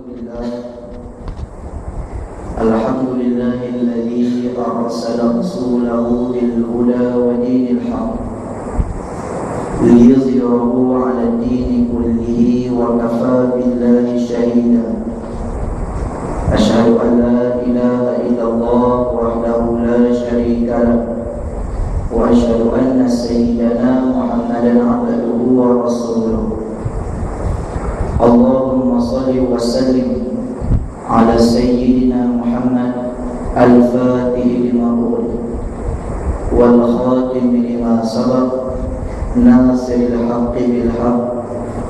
الحمد لله الذي أرسل رسوله بالهدى ودين الحق ليظهره على الدين كله وكفى بالله شهيدا. أشهد أن لا إله إلا الله وحده لا شريك له، وأشهد أن سيدنا محمدا عبده ورسوله. اللهم صل وسلم على سيدنا محمد الفاتح لما أغلق والخاتم لما سبق ناصر الحق بالحق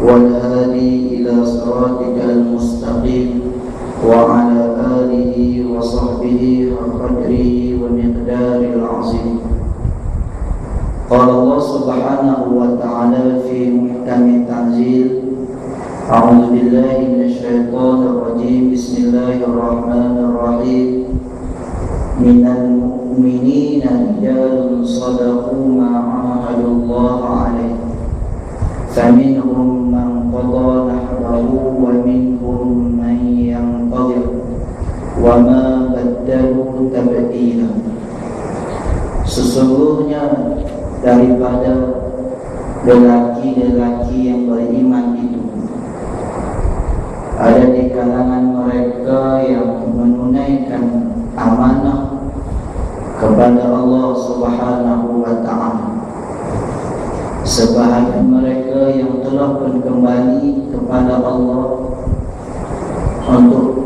والهادي إلى صراطك المستقيم وعلى آله وصحبه وقدره ومقدار العظيم. قال الله سبحانه وتعالى في محكم التنزيل: أعوذ بالله من الشيطان الرجيم. بسم الله الرحمن الرحيم. من المؤمنين رجال صدقوا ما عاهدوا الله عليه فمنهم من قضى نحبه ومنهم من ينتظر وما بدلوا تبديلا. Sesungguhnya daripada lelaki-lelaki yang beriman itu ada di kalangan mereka yang menunaikan amanah kepada Allah Subhanahu wa ta'ala. Sebahagian mereka yang telah pun kembali kepada Allah untuk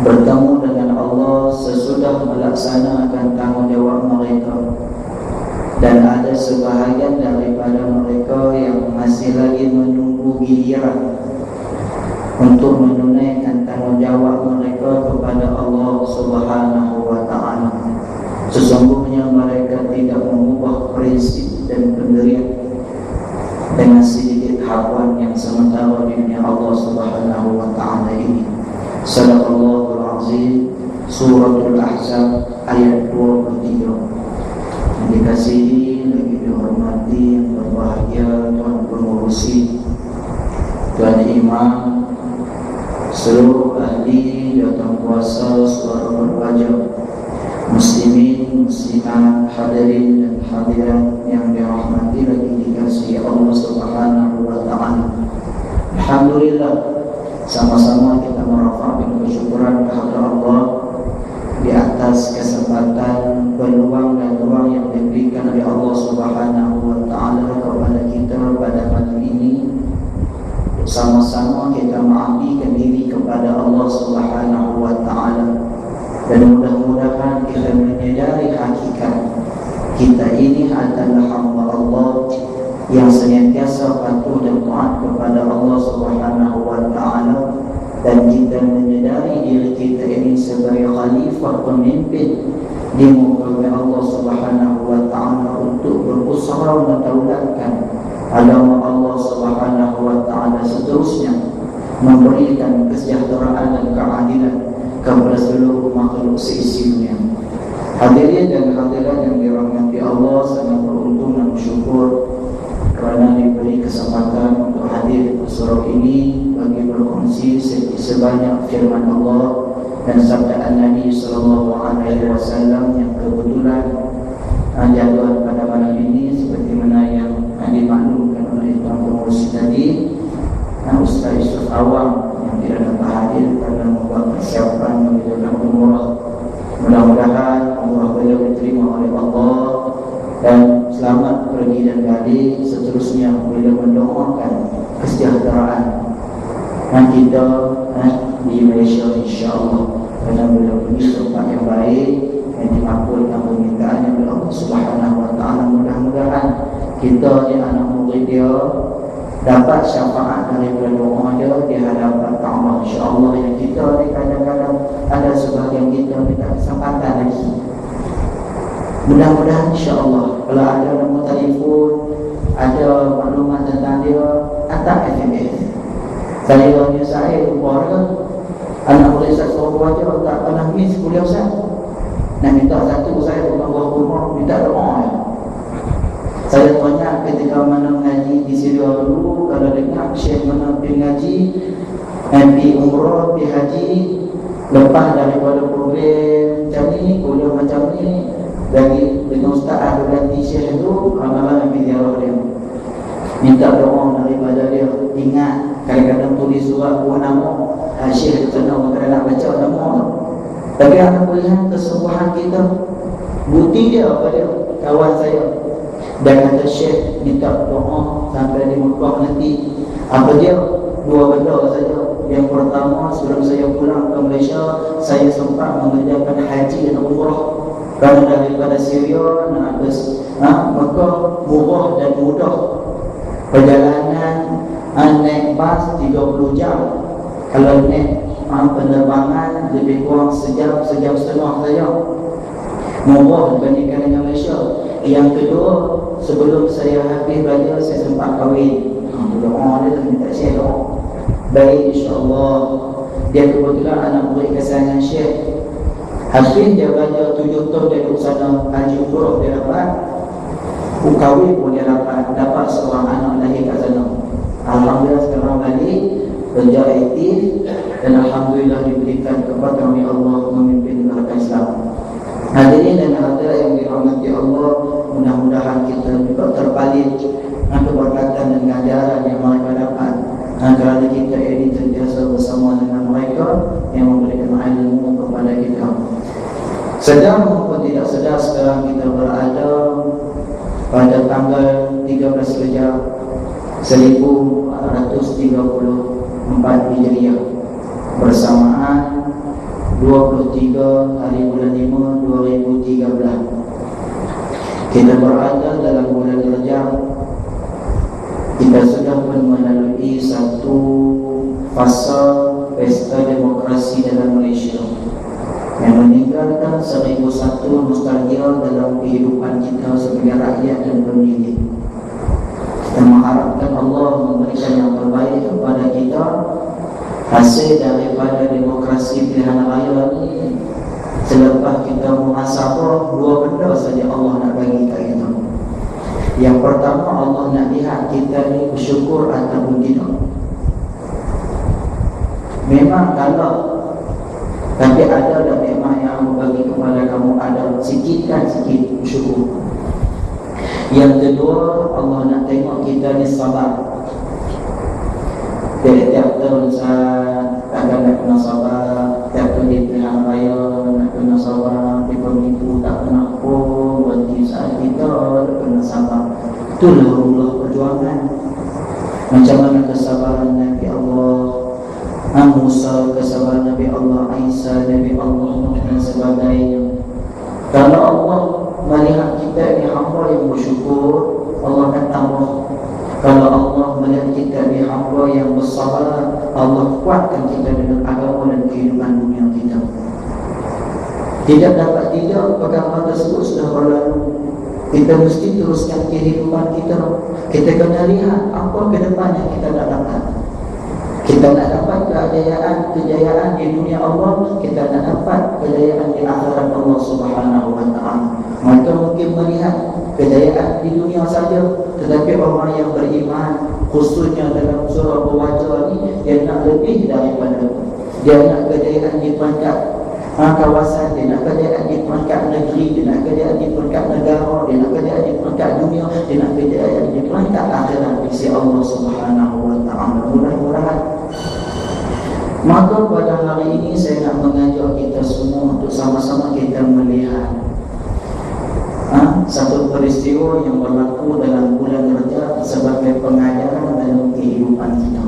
bertemu dengan Allah sesudah melaksanakan tanggungjawab mereka, dan ada sebahagian daripada mereka yang masih lagi menunggu giliran untuk menunaikan tanggungjawab mereka kepada Allah Subhanahu wa ta'ala. Sesungguhnya mereka tidak mengubah prinsip dan pendirian dengan sedikit hawan yang sementara di dunia Allah Subhanahu wa ta'ala ini. Sadaqallahul azim. Suratul Ahzab ayat 23. Yang dikasihi lagi dihormati yang berbahagia Tuan Pengurusi, Tuan Imam, seluruh ahli datang kuasa suara berbaja, muslimin, muslimat, hadirin dan hadirat yang dirahmati lagi dikasihi Allah Subhanahu wa ta'ala. Alhamdulillah, sama-sama kita merafa'kan kesyukuran kehadrat Allah di atas kesempatan, peluang dan ruang yang diberikan oleh Allah Subhanahu wa ta'ala kepada kita pada malam ini. Sama-sama kita mengabdikan diri kepada Allah Subhanahu wa ta'ala, dan mudah-mudahan kita menyadari hakikat kita ini adalah hamba Allah yang senantiasa patuh dan taat kepada Allah Subhanahu wa ta'ala, dan kita menyadari diri kita ini sebagai khalifah pemimpin di muka Allah Subhanahu wa ta'ala untuk berusaha mendaulatkan agama Allah Subhanahu wa ta'ala, seterusnya memberikan kesejahteraan dan keadilan kepada seluruh makhluk seisi dunia. Hadirin dan hadirat yang dirahmati Allah, sangat beruntung dan bersyukur kerana diberi kesempatan untuk hadir di surau ini bagi berkongsi sebanyak firman Allah dan sabda Nabi sallallahu alaihi wasallam yang kebetulan jadual pada malam ini seperti mana yang dimaklumkan oleh Tuan Pengurusi tadi, Ustaz Yusuf Awam yang tidak dapat hadir kerana membuat persiapan menjalankan umrah. Mudah-mudahan umrah beliau diterima oleh Allah dan selamat pergi dan balik. Seterusnya beliau mendoakan kesejahteraan kita di Malaysia insya-Allah, kerana beliau pergi tempat yang baik yang dimakbulkan permintaannya oleh Allah Subhanahu wa ta'ala. Mudah-mudahan kita di anak murid dia dapat syafaat daripada doa dia di hadapan Allah insya-Allah. Yang kita ni kadang-kadang ada sebahagian kita minta kesempatan lagi. Mudah-mudahan insya-Allah kalau ada nombor telefon, ada maklumat tentang dia, hantar SMS. Saya keluarga anak murid saya suruh aja tak pernah miss kuliah saya. Nak minta satu, saya bukan buah rumah minta doa ya. Saya tanya ketika mana ngaji di Syria dulu, kalau dengar Syekh mana pergi ngaji, pergi umrah, pergi haji, lepas daripada program macam ni, kuliah macam ni, dari dengan Ustaz ada ganti Syekh tu, amalan pergi ziarah dia, minta doa daripada dia. Ingat kadang-kadang tulis surat buah nama Syekh tu sana, orang nak baca nama tu, tapi anak melihat kesungguhan kita. Bukti dia apa dia? Kawan saya dan kata Syekh minta doa sampai di Mekah nanti. Apa dia? Dua benda saja. Yang pertama, sebelum saya pulang ke Malaysia, saya sempat mengerjakan haji dan umrah. Kerana daripada Syria nak ke Mekah murah dan mudah. Perjalanan naik bas 30 jam. Kalau naik penerbangan lebih kurang sejam, sejam setengah saja. Murah dibandingkan dengan Malaysia. Yang kedua, sebelum saya habis belajar, saya sempat kahwin. Doa dia tu minta Syekh doa. Baik, insyaAllah. Dia kebetulan anak murid kesayangan Syekh. Hafiz dia belajar 7 tahun dari usaha haji umrah dia dapat. Kahwin pun dia dapat seorang anak lahir kat sana. Alhamdulillah sekarang balik kerja aktif dan Alhamdulillah diberikan keberkatan oleh Allah memimpin negara Islam. Hadirin dan hadirat yang dirahmati Allah, mudah-mudahan kita juga terpalit dengan keberkatan dan ajaran yang mereka dapat, kerana kita ini sentiasa bersama dengan mereka yang memberikan ilmu kepada kita. Sedar maupun tidak sedar, sekarang kita berada pada tanggal 13 Rejab 1434 Hijriah, bersamaan 23 hari bulan 5 2013. Kita berada dalam bulan Rejab. Kita sudah pun melalui satu fasa pesta demokrasi dalam Malaysia yang meninggalkan 1001 nostalgia dalam kehidupan kita sebagai rakyat dan pemilih. Kita mengharapkan Allah memberikan yang terbaik kepada kita. Hasil daripada demokrasi pilihan raya ini, selepas kita muhasabah, dua benda saja Allah nak bagi kat kita. Yang pertama, Allah nak lihat kita ni bersyukur ataupun tidak. Memang kalau, tapi ada dan nikmat yang Allah bagi kepada kamu, ada sikit kan sikit bersyukur. Yang kedua, Allah nak tengok kita ni sabar. Tiap-tiap tahun saya akan nak kena sabar. Tiap tahun di pilihan raya nak kena sabar. Di pemilu tak kena pun. Berhenti saat kita tak kena sabar. Itulah rumah perjuangan. Macam mana kesabaran Nabi Allah Musa, kesabaran Nabi Allah Isa, Nabi Allah dan sebagainya. Kalau Allah melihat kita ni hamba yang bersyukur, Allah akan tambah. Kalau Allah melihat kita ni hamba yang bersabar, Allah kuatkan kita dengan agama dan kehidupan dunia kita. Tidak dapat tidak, perkara tersebut sudah berlalu. Kita mesti teruskan kehidupan kita. Kita kena lihat apa ke depannya kita nak dapat. Kita nak dapat kejayaan di dunia Allah, kita nak dapat kejayaan di akhirat Allah Subhanahu wa ta'ala. Maka mungkin melihat kejayaan di dunia saja, tetapi orang yang beriman, khususnya dalam surah Al-Wajah ini, dia nak lebih daripada itu. Dia nak kejayaan di peringkat kawasan, dia nak kejayaan di peringkat negeri, dia nak kejayaan di peringkat negara, dia nak kejayaan di peringkat dunia, dia nak kejayaan di peringkat akhirat di sisi Allah Subhanahu wa ta'ala. Mudah-mudahan. Maka pada hari ini saya nak mengajak kita semua untuk sama-sama kita melihat satu peristiwa yang berlaku dalam bulan Rejab sebagai pengajaran dalam kehidupan kita.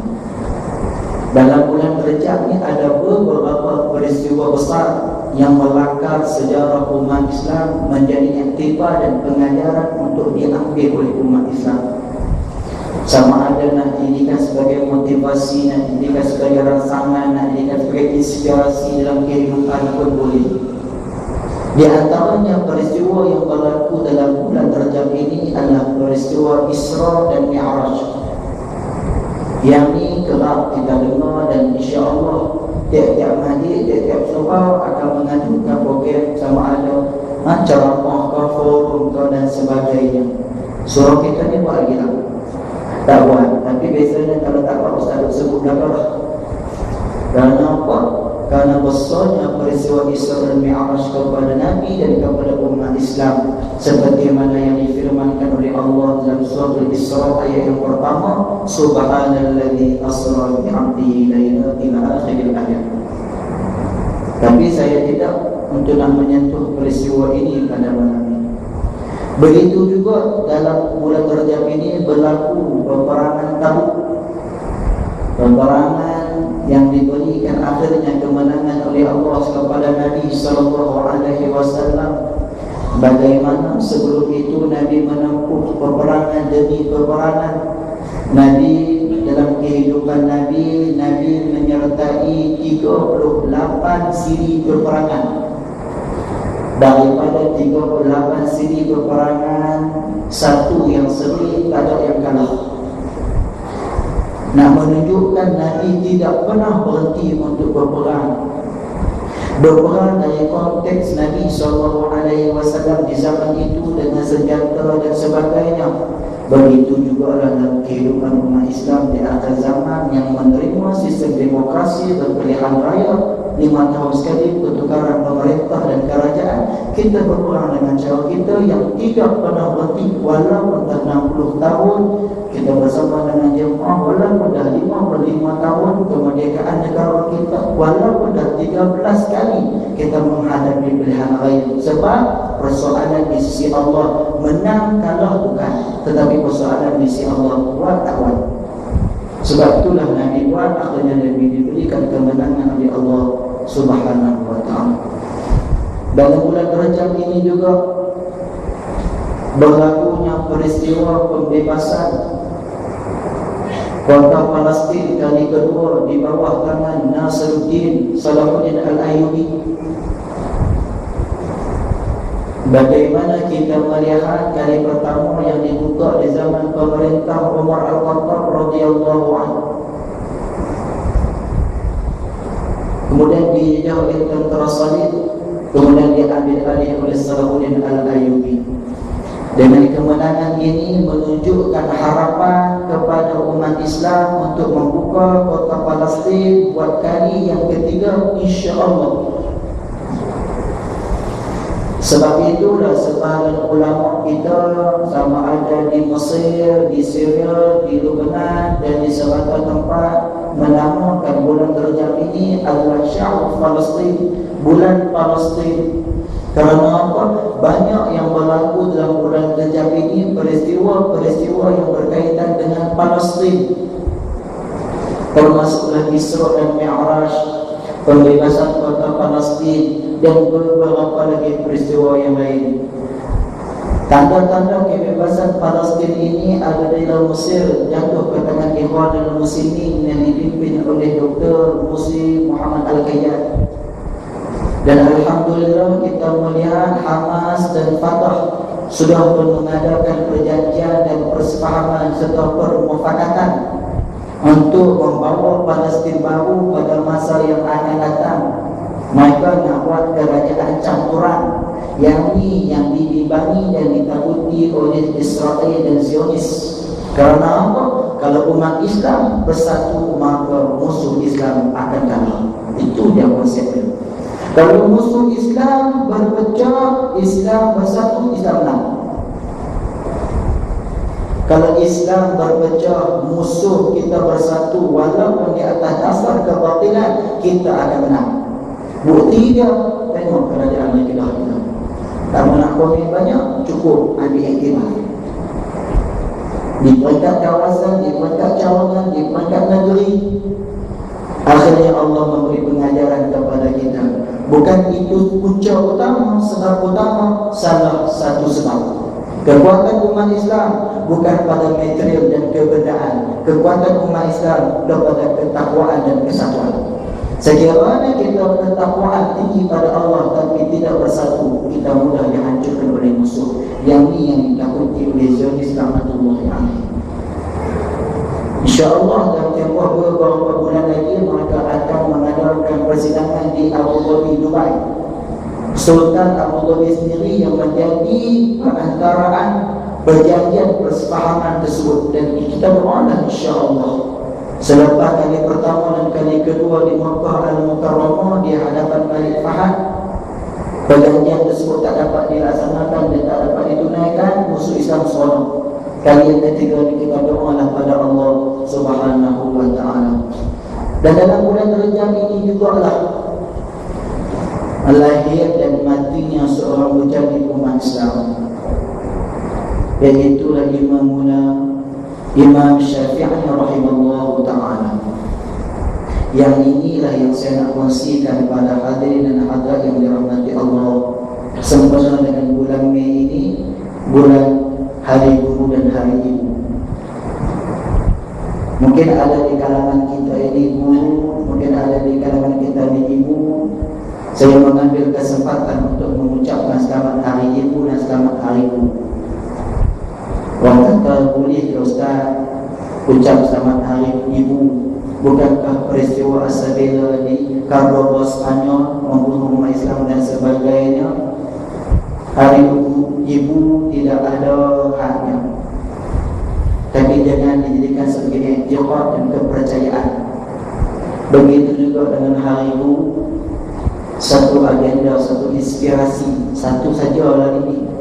Dalam bulan Rejab ni ada beberapa peristiwa besar yang melangkah sejarah umat Islam menjadi iktibar dan pengajaran untuk diambil oleh umat Islam. Sama ada nak dijadikan sebagai motivasi, nak dijadikan sebagai rangsangan, nak dijadikan sebagai inspirasi dalam kehidupan pun boleh. Di antaranya peristiwa yang berlaku dalam bulan Rejab ini adalah peristiwa Isra dan Mi'raj. Yang ni kerap kita dengar dan insya-Allah tiap-tiap majlis, tiap-tiap surau akan mengajukan program sama ada ceramah ke, forum ke dan sebagainya. Surau kita ni buat lagi tak? Tak buat. Tapi biasanya kalau tak buat, Ustaz sebut belakang. Karena apa? Karena besarnya peristiwa Isra dan Mi'raj kepada Nabi dan kepada umat Islam, seperti mana yang difirmankan oleh Allah dalam surah Al-Isra ayat yang pertama, Subhanalladzi asra bi'abdihi laylan ila akhir ayat. Tapi saya tidak untuk nak menyentuh peristiwa ini pada malam ini. Begitu juga dalam bulan Rajab ini berlaku peperangan Tabuk, peperangan yang diberikan akhirnya kemenangan oleh Allah kepada Nabi SAW. Bagaimana sebelum itu Nabi menempuh peperangan demi peperangan. Nabi dalam kehidupan Nabi menyertai 38 siri peperangan. Daripada 38 siri peperangan, satu yang seri, ada yang kalah. Nak menunjukkan Nabi tidak pernah berhenti untuk berperang. Berperang dari konteks Nabi SAW di zaman itu dengan senjata dan sebagainya. Begitu juga dalam kehidupan umat Islam di akhir zaman yang menerima sistem demokrasi berpilihan raya 5 tahun sekali pertukaran pemerintah dan kerajaan. Kita berperang dengan cara kita yang tidak pernah berhenti walaupun dah 60 tahun. Kita bersama dengan jemaah walaupun dah 55 tahun kemerdekaan negara kita, walaupun dah 13 kali kita menghadapi pilihan raya. Sebab persoalan di sisi Allah menang kalah bukan, tetapi persoalan di sisi Allah kuat tak kuat. Sebab itulah Nabi buat, akhirnya Nabi diberikan kemenangan oleh Allah Subhanahu wa ta'ala. Dalam bulan Rajab ini juga berlakunya peristiwa pembebasan kota Palestin kali kedua di bawah tangan Nasruddin Salahuddin Al-Ayyubi. Bagaimana kita melihat kali pertama yang dibuka di zaman pemerintah Umar Al-Khattab radhiyallahu anhu, kemudian dijajah oleh tentera Salib, kemudian diambil alih oleh Salahuddin Al-Ayyubi. Dengan kemenangan ini menunjukkan harapan kepada umat Islam untuk membuka kota Palestin buat kali yang ketiga, insya-Allah. Sebab itulah sebahagian ulama kita sama ada di Mesir, di Syria, di Lebanon dan di serata tempat menamakan bulan Rajab ini adalah Syahr Palestin, bulan Palestin. Kerana apa? Banyak yang berlaku dalam bulan Rajab ini peristiwa-peristiwa yang berkaitan dengan Palestin, termasuklah Isra dan Mi'raj, pembebasan kota Palestin dan beberapa lagi peristiwa yang lain. Tanda-tanda kebebasan Palestin ini ada di dalam Mesir, jatuh ke tangan Ikhwanul Muslimin yang dipimpin oleh Dr. Musi Muhammad Al-Qayyad. Dan Alhamdulillah kita melihat Hamas dan Fatah sudah pun mengadakan perjanjian dan persefahaman serta permufakatan untuk membawa Palestin baru pada masa yang akan datang. Mereka nak buat kerajaan campuran yang dibimbingi dan ditakuti oleh Israel dan Zionis. Kerana apa? Kalau umat Islam bersatu, maka musuh Islam akan kalah. Itu dia konsepnya. Kalau musuh Islam berpecah, Islam bersatu, Islam menang. Kalau Islam berpecah, musuh kita bersatu, walaupun di atas dasar kebatilan, kita akan menang. Bukti dia, tengok kerajaan yang kita ada. Tak nak komen banyak, cukup ambil iktimah. Di peringkat kawasan, di peringkat cawangan, di peringkat negeri, akhirnya Allah memberi pengajaran kepada kita. Bukan itu punca utama, sebab utama, salah satu sebab. Kekuatan umat Islam bukan pada material dan kebendaan. Kekuatan umat Islam kepada ketakwaan dan kesatuan. Sekiranya kita bertakwaan tinggi pada Allah tapi tidak bersatu, kita mudah dihancurkan oleh musuh. Yang ini yang ditakuti oleh Zionis rahmatullahi alaihi. InsyaAllah dalam tempoh beberapa bulan lagi mereka akan mengadakan persidangan di Abu Dhabi, Dubai. Sultan Abu Dhabi sendiri yang menjadi perantaraan perjanjian persefahaman tersebut. Dan kita berdoa insyaAllah Selepas kali pertama dan kali kedua di Makkah Al-Mukarramah di hadapan Malik Fahad, perjanjian tersebut tak dapat dilaksanakan dan tak dapat ditunaikan, musuh Islam seronok. Kali yang ketiga kita doalah pada Allah Subhanahu wa ta'ala. Dan dalam bulan Rejab ini juga lah lahir dan matinya seorang mujahid umat Islam, iaitulah Imam Syafi'i rahimahullah ta'ala. Yang inilah yang saya nak kongsikan pada hadirin dan hadirat yang dirahmati Allah, sempena dengan bulan Mei ini, bulan Hari Guru dan Hari Ibu. Mungkin ada di kalangan kita ini guru, mungkin ada di kalangan kita ini ibu. Saya mengambil kesempatan untuk mengucapkan selamat Hari Ibu dan selamat Hari Guru. Orang kata boleh Ustaz ucap selamat Hari Ibu, bukankah peristiwa Asabela di Cordoba Spanyol membunuh umat Islam dan sebagainya? Hari Ibu tidak ada haknya, tapi jangan dijadikan sebagai i'tiqad dan kepercayaan. Begitu juga dengan Hari Ibu, satu agenda, satu inspirasi, satu saja lah ini.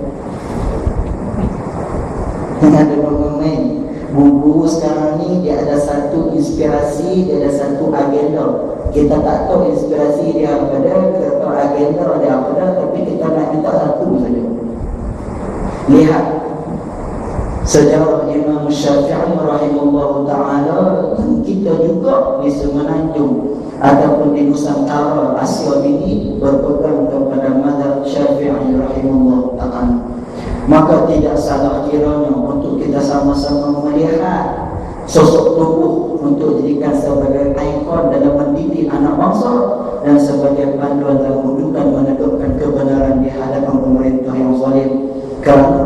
Ada bermain buku sekarang ni, dia ada satu inspirasi, dia ada satu agenda. Kita tak tahu inspirasi dia apa dia, kita tahu agenda dia apa dia, tapi kita nak minta satu saja. Lihat sejarah Imam Syafi'i rahimahullah ta'ala, kita juga di Semenanjung ataupun di Nusantara Asia ini berpegang kepada mazhab Syafi'i rahimahullah ta'ala. Maka tidak salah kiranya untuk kita sama-sama melihat sosok tubuh untuk dijadikan sebagai ikon dalam mendidik anak bangsa dan sebagai panduan dalam menunjukkan menegakkan kebenaran di hadapan pemerintah yang zalim. Kerana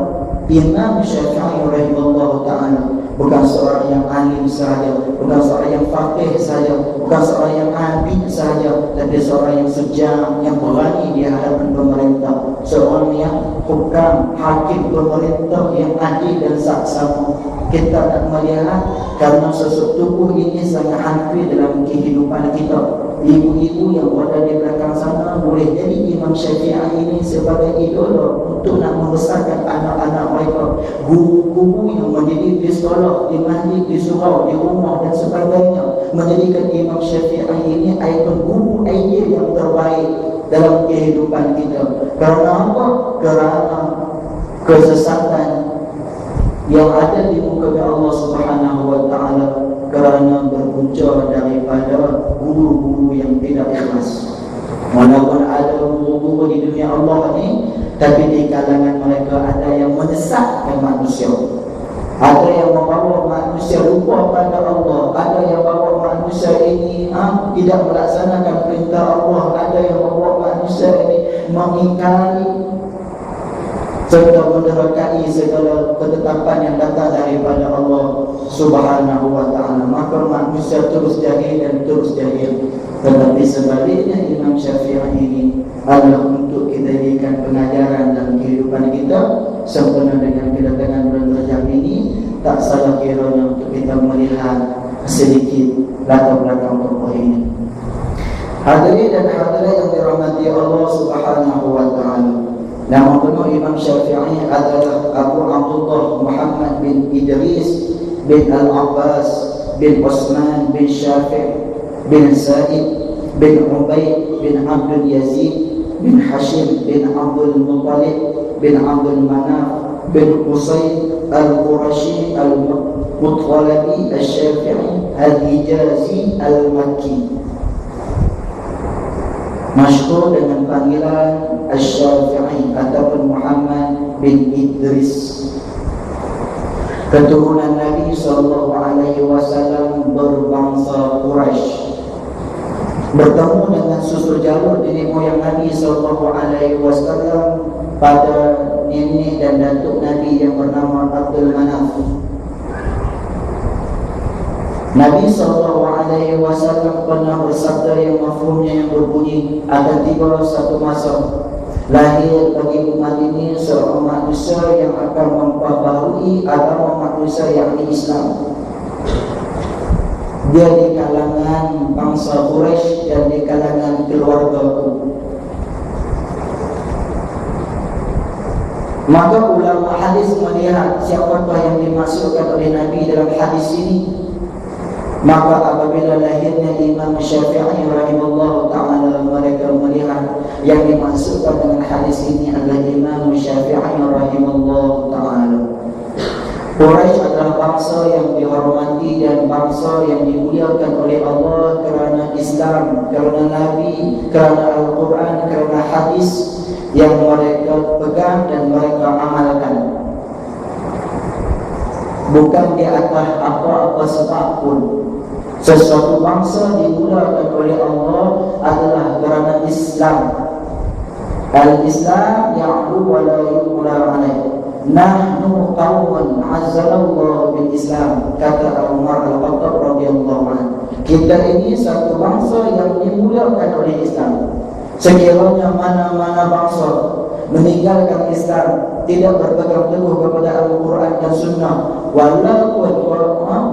Imam Syafi'i rahimahullah ta'ala bukan seorang yang alim sahaja, bukan seorang yang faqih sahaja, bukan seorang yang abid sahaja, tapi seorang yang sejam, yang berani di hadapan pemerintah, seorang yang hukam, hakim pemerintah yang adil dan saksama. Kita nak melihat kerana sosok tubuh ini sangat hampir dalam kehidupan kita. Ibu-ibu yang berada di belakang sana boleh jadi Imam Syafi'i ini sebagai idola untuk nak membesarkan anak-anak mereka. Guru-guru yang mendidik di sekolah, di masjid, di surau, di rumah dan sebagainya, menjadikan Imam Syafi'i ini ikon guru ideal yang terbaik dalam kehidupan kita. Kerana apa? Kerana kesesatan yang ada di muka Allah Subhanahu wa ta'ala, kerana berpunca daripada guru-guru yang tidak ikhlas. Walaupun ada guru-guru di dunia Allah ni, tapi di kalangan mereka ada yang menyesatkan manusia, ada yang membawa manusia lupa pada Allah, ada yang membawa manusia ini tidak melaksanakan perintah Allah, ada yang membawa manusia ini mengingkari serta menderakai segala ketetapan yang datang daripada Allah Subhanahu wa ta'ala. Maka manusia terus jahil dan terus jahil. Tetapi sebaliknya Imam Syafi'i ini adalah untuk kita jadikan pengajaran dalam kehidupan kita. Sempena dengan kedatangan bulan Rajab ini, tak salah kiranya untuk kita melihat sedikit latar belakang tokoh ini. Hadirin dan hadirat yang dirahmati Allah Subhanahu wa ta'ala, nama penuh Imam Syafi'i adalah Abu Abdullah Muhammad bin Idris bin Al-Abbas bin Osman bin Syafi' bin Sa'id bin Ubaid bin Abdul Yazid bin Hashim bin Abdul Muttalib bin Abdul Manaf bin Qusay Al-Qurashi Al-Muttalabi Al-Syafi'i Al-Hijazi Al-Makki, masyhur dengan panggilan Asy-Syafi'i ataupun Muhammad bin Idris. Keturunan Nabi SAW berbangsa Quraisy, bertemu dengan susur jalur nenek moyang Nabi SAW pada nenek dan datuk Nabi yang bernama Abdul Manaf. Nabi SAW pernah bersabda yang mafhumnya yang berbunyi, akan tiba satu masa lahir bagi umat ini seorang manusia yang akan memperbaharui agama manusia yakni Islam. Dia di kalangan bangsa Quraisy dan di kalangan keluargaku. Maka ulama hadis melihat siapakah yang dimasukkan oleh Nabi dalam hadis ini. Maka apabila lahirnya Imam Syafi'i rahimahullah ta'ala, mereka melihat yang dimasukkan dengan hadis ini adalah Imam Syafi'i rahimahullah ta'ala. Quraisy adalah bangsa yang dihormati dan bangsa yang dimuliakan oleh Allah kerana Islam, kerana Nabi, kerana Al-Quran, kerana hadis yang mereka pegang dan mereka amalkan. Bukan di atas apa-apa sebab pun. Sesuatu bangsa dimulakan oleh Allah adalah kerana Islam. Al-Islam ya'lu wa la yu'la alaih. Nahnu qawman azzalallahu bil Islam, kata Umar Al-Khattab radhiyallahu anhu. Kita ini satu bangsa yang dimuliakan oleh Islam. Sekiranya mana-mana bangsa meninggalkan Islam, tidak berpegang teguh kepada Al-Quran dan Sunnah, walaupun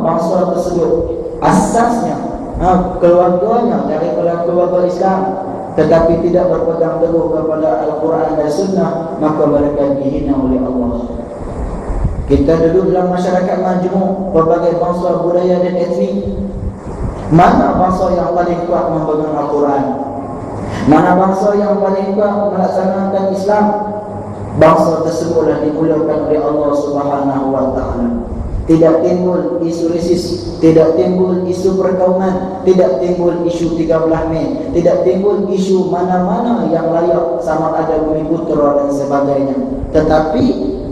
bangsa tersebut asasnya, keluarganya daripada keluarga Islam, tetapi tidak berpegang teguh kepada Al-Quran dan Sunnah, maka mereka dihina oleh Allah. Kita duduk dalam masyarakat majmuk, berbagai bangsa, budaya dan etnik. Mana bangsa yang paling kuat memegang Al-Quran? Mana bangsa yang paling kuat melaksanakan Islam? Bangsa tersebutlah dimuliakan oleh Allah Subhanahu wa ta'ala. Tidak timbul isu ISIS, tidak timbul isu perkauman, tidak timbul isu 13 Mei, tidak timbul isu mana-mana yang layak sama ada Bumi Putra dan sebagainya. Tetapi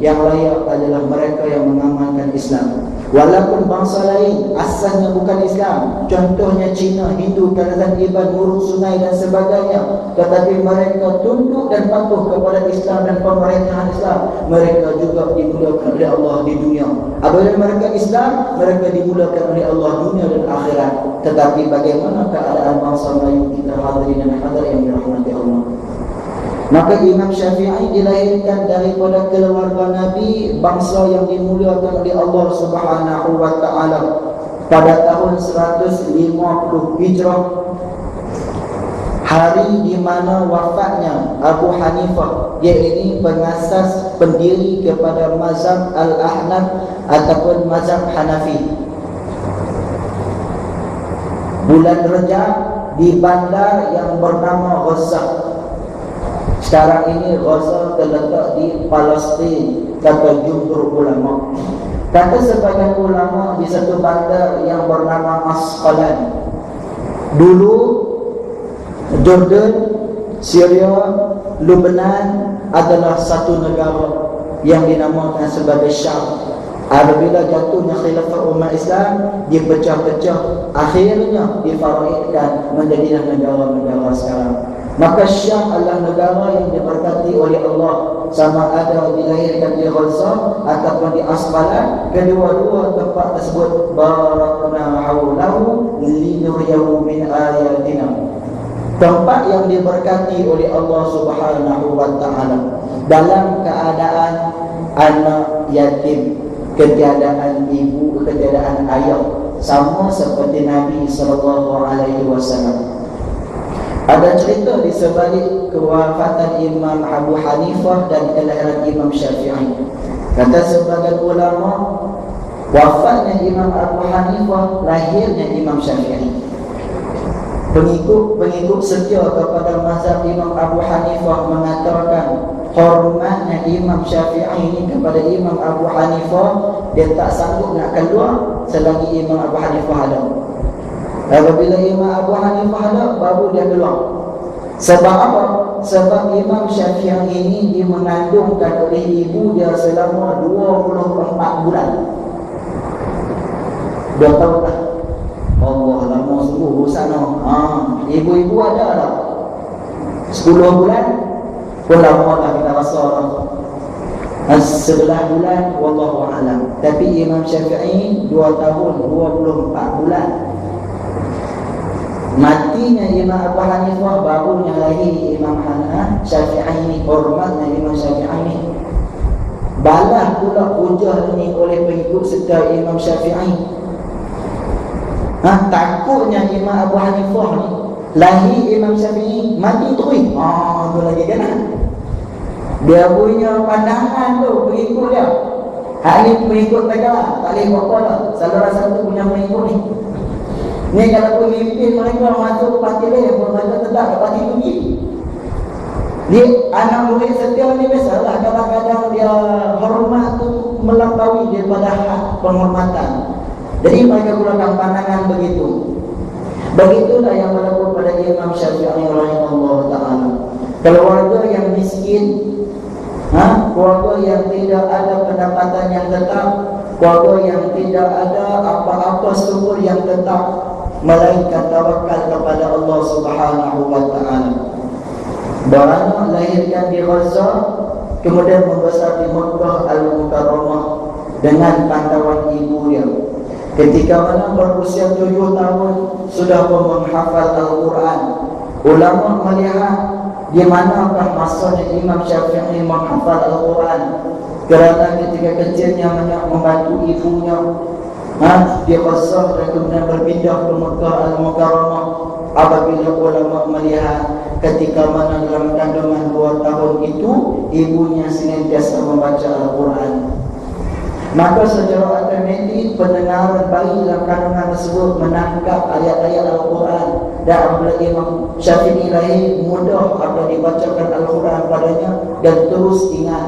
yang layak adalah mereka yang mengamalkan Islam. Walaupun bangsa lain asalnya bukan Islam, contohnya Cina, Hindu, Tarzan-Iban, Murung Sungai dan sebagainya, tetapi mereka tunduk dan patuh kepada Islam dan pemerintahan Islam, mereka juga dimuliakan oleh Allah di dunia. Apabila mereka Islam, mereka dimuliakan oleh Allah dunia dan akhirat. Tetapi bagaimana keadaan bangsa Melayu kita hadirin dan hadirat yang dirahmati Allah? Maka Imam Syafi'i dilahirkan daripada keluarga Nabi, bangsa yang dimuliakan oleh Allah Subhanahu wa ta'ala pada tahun 150 Hijrah, hari di mana wafatnya Abu Hanifah, iaitu pengasas pendiri kepada mazhab Al-Ahnaf ataupun mazhab Hanafi. Bulan Rejab di bandar yang bernama Ghaza. Sekarang ini Ghaza terletak di Palestin, kata jumhur ulama. Kata sebagian ulama di satu bandar yang bernama Asqalan. Dulu Jordan, Syria, Lebanon adalah satu negara yang dinamakan sebagai Syam. Apabila jatuhnya khilafah umat Islam, dipecah-pecah, akhirnya difaraidkan menjadi negara-negara sekarang. Maka Syam adalah negara yang diberkati oleh Allah, sama ada dilahirkan di Ghaza ataupun di Asqalan. Kedua-dua tempat tersebut barakna haulahu linuriyahu min ayatina, tempat yang diberkati oleh Allah Subhanahu wa ta'ala. Dalam keadaan anak yatim, ketiadaan ibu, ketiadaan ayah, sama seperti Nabi SAW. Ada cerita di sebalik kewafatan Imam Abu Hanifah dan kelahiran Imam Syafi'i. Kata sebagian ulama, wafatnya Imam Abu Hanifah, lahirnya Imam Syafi'i. Pengikut setia kepada mazhab Imam Abu Hanifah mengatakan hormatnya Imam Syafi'i ini kepada Imam Abu Hanifah, dia tak sanggup nak keluar selagi Imam Abu Hanifah ada. Apabila Imam Abu Hanifah ada, baru dia keluar. Sebab apa? Sebab Imam Syafi'i ini dimengandungkan oleh ibu dia selama 24 bulan. Dia tahu tak? Allah lama sungguh sana. Ibu-ibu ada tak? 10 bulan pun lama dah kita rasa lah. 11 bulan wallahu a'lam. Tapi Imam Syafi'i 2 tahun 24 bulan. Matinya Imam Abu Hanifah, barunya lahir Imam Syafi'i ini. Hormatnya Imam Syafi'i ini. Balas pula hujah ini oleh pengikut serta Imam Syafi'i. Takutnya Imam Abu Hanifah ni lahir Imam Syafi'i mati terus. Tu lagi kena. Dia punya pandangan tu pengikut dia. Hak ni pengikut mereka, tak boleh buat apa dah. Salah satu punya pengikut ni. Ni kalau pemimpin mereka masuk parti lain, mereka tetap ke parti tinggi. Dia anak murid setia ni biasalah, kadang-kadang dia hormat tu melampaui daripada hak penghormatan. Jadi mereka gunakan pandangan begitu. Begitulah yang berlaku pada Imam Syafi'i rahimahullah ta'ala. Keluarga yang miskin, keluarga yang tidak ada pendapatan yang tetap, keluarga yang tidak ada apa-apa sumber yang tetap, melainkan tawakal kepada Allah Subhanahu wa ta'ala. Beranak lahirkan di Gaza, kemudian membesar di Makkah Al-Mukarramah dengan pantauan ibu dia. Ketika mana berusia 7 tahun sudah menghafal Al-Quran. Ulama melihat di manakah masanya Imam Syafi'i menghafal Al-Quran, kerana ketika kecilnya membantu ibunya di Gaza dan kemudian berpindah ke Makkah Al-Mukarramah. Apabila ulama melihat ketika mana dalam kandungan 2 tahun itu ibunya senantiasa membaca Al-Quran, maka secara otomatik pendengaran bayi dalam kandungan tersebut menangkap ayat-ayat Al-Quran. Dan apabila Imam Syafi'i lahir, mudah apabila dibacakan Al-Quran padanya dan terus ingat.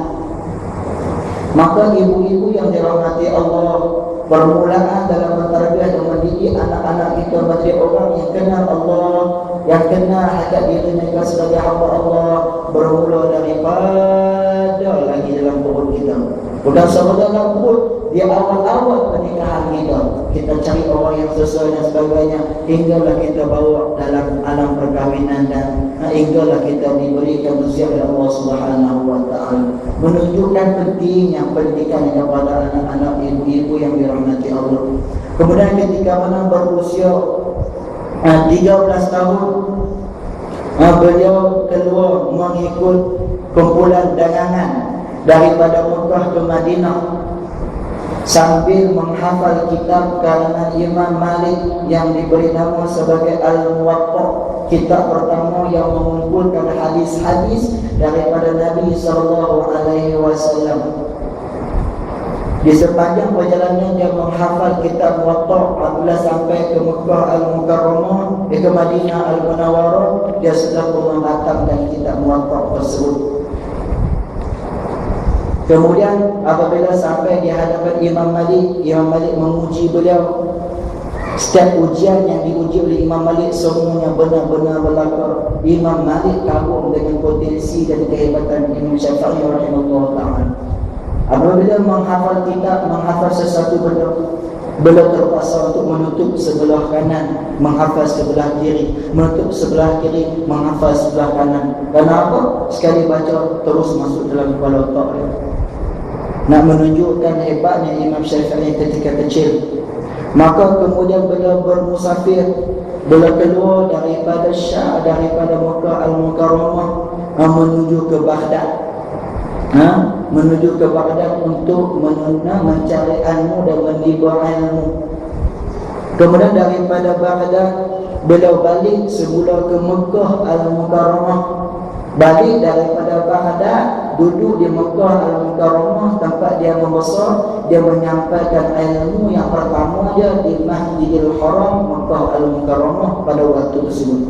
Maka ibu-ibu yang dirahmati Allah, permulaan dalam mentarbiyah dan mendidik anak-anak kita menjadi orang yang kenal Allah, yang kenal hakikat diri mereka sebagai hamba Allah, bermula daripada lagi dalam perut kita. Bukan sahaja dalam perut, di awal-awal pernikahan kita cari orang yang sesuai dan sebagainya, hinggalah kita bawa dalam alam perkahwinan dan hinggalah kita diberikan usia oleh Allah Subhanahu wa ta'ala. Menunjukkan pentingnya pendidikan kepada anak-anak ibu-ibu yang dirahmati Allah. Kemudian ketika mana berusia 13 tahun, beliau keluar mengikut kumpulan dagangan daripada Mekah ke Madinah sambil menghafal kitab karangan Imam Malik yang diberi nama sebagai Al-Muwatta, kitab pertama yang mengumpulkan hadis-hadis daripada Nabi SAW. Di sepanjang perjalanan dia menghafal kitab Muwatta, apabila sampai ke Mekah Al-Mukarramah, ke Madinah Al-Munawwarah, dia sudah menghatamkan kitab Muwatta tersebut. Kemudian apabila sampai di hadapan Imam Malik, Imam Malik menguji beliau. Setiap ujian yang diuji oleh Imam Malik semuanya benar-benar berlaku. Imam Malik kagum dengan potensi dan kehebatan Imam Syafi'i rahimahullah ta'ala. Apabila menghafal kitab, menghafal sesuatu benda, beliau terpaksa untuk menutup sebelah kanan, menghafal sebelah kiri, menutup sebelah kiri, menghafal sebelah kanan. Kenapa? Sekali baca terus masuk dalam kepala otak dia. Nak menunjukkan hebatnya Imam Syafi'i ketika kecil. Maka kemudian beliau bermusafir, beliau keluar daripada daripada Makkah Al-Mukarramah menuju ke Baghdad. Menuju ke Baghdad untuk mencari ilmu dan menimba ilmu. Kemudian daripada Baghdad beliau balik semula ke Makkah Al-Mukarramah. Balik daripada Baghdad, duduk di Makkah Al-Mukarramah, tempat dia membesar. Dia menyampaikan ilmu yang pertama dia di Masjidil Haram Makkah Al-Mukarramah pada waktu tersebut.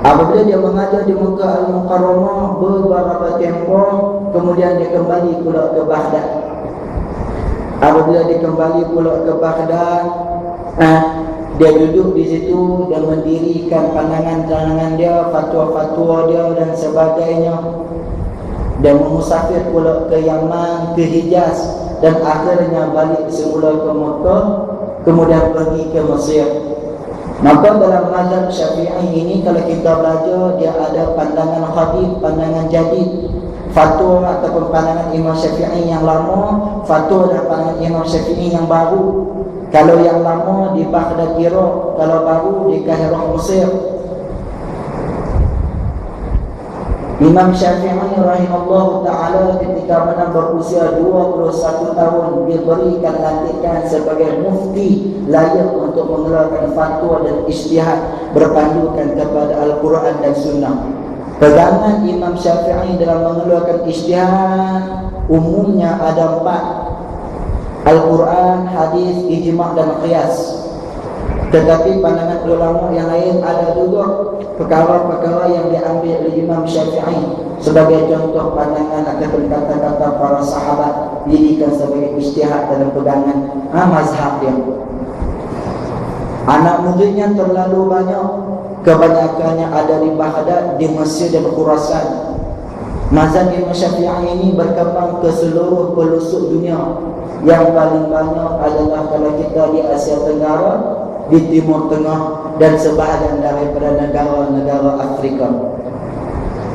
Apabila dia mengajar di Makkah Al-Mukarramah beberapa tempoh, kemudian dia kembali pula ke Baghdad. Apabila dia kembali pula ke Baghdad, dia duduk di situ dan mendirikan pandangan-pandangan dia, fatwa-fatwa dia dan sebagainya. Dan musafir pula ke Yaman, ke Hijaz, dan akhirnya balik semula ke Makkah, kemudian pergi ke Mesir. Maka dalam mazhab Syafi'i ini, kalau kita belajar, dia ada pandangan hadis, pandangan jadid, fatwa ataupun pandangan Imam Syafi'i yang lama, fatwa dan pandangan Imam Syafi'i yang baru. Kalau yang lama di Baghdad Iraq, kalau baru di Kairah Mesir. Imam Syafi'i rahimahullah ta'ala ketika mana berusia 21 tahun diberikan lantikan sebagai mufti layak untuk mengeluarkan fatwa dan ijtihad berpandukan kepada Al-Quran dan Sunnah. Pegangan Imam Syafi'i dalam mengeluarkan ijtihad umumnya ada 4: Al-Quran, hadis, ijma' dan qiyas. Tetapi pandangan ulama yang lain ada juga perkara-perkara yang diambil oleh Imam Syafi'i sebagai contoh pandangan akan kata-kata para sahabat dijadikan sebagai ijtihad dalam pegangan mazhab dia. Anak mudanya terlalu banyak, kebanyakannya ada di Baghdad, di Mesir dan Khurasan. Mazhab Imam Syafi'i ini berkembang ke seluruh pelosok dunia. Yang paling banyak adalah kalau kita di Asia Tenggara, di Timur Tengah dan sebahagian daripada negara-negara Afrika.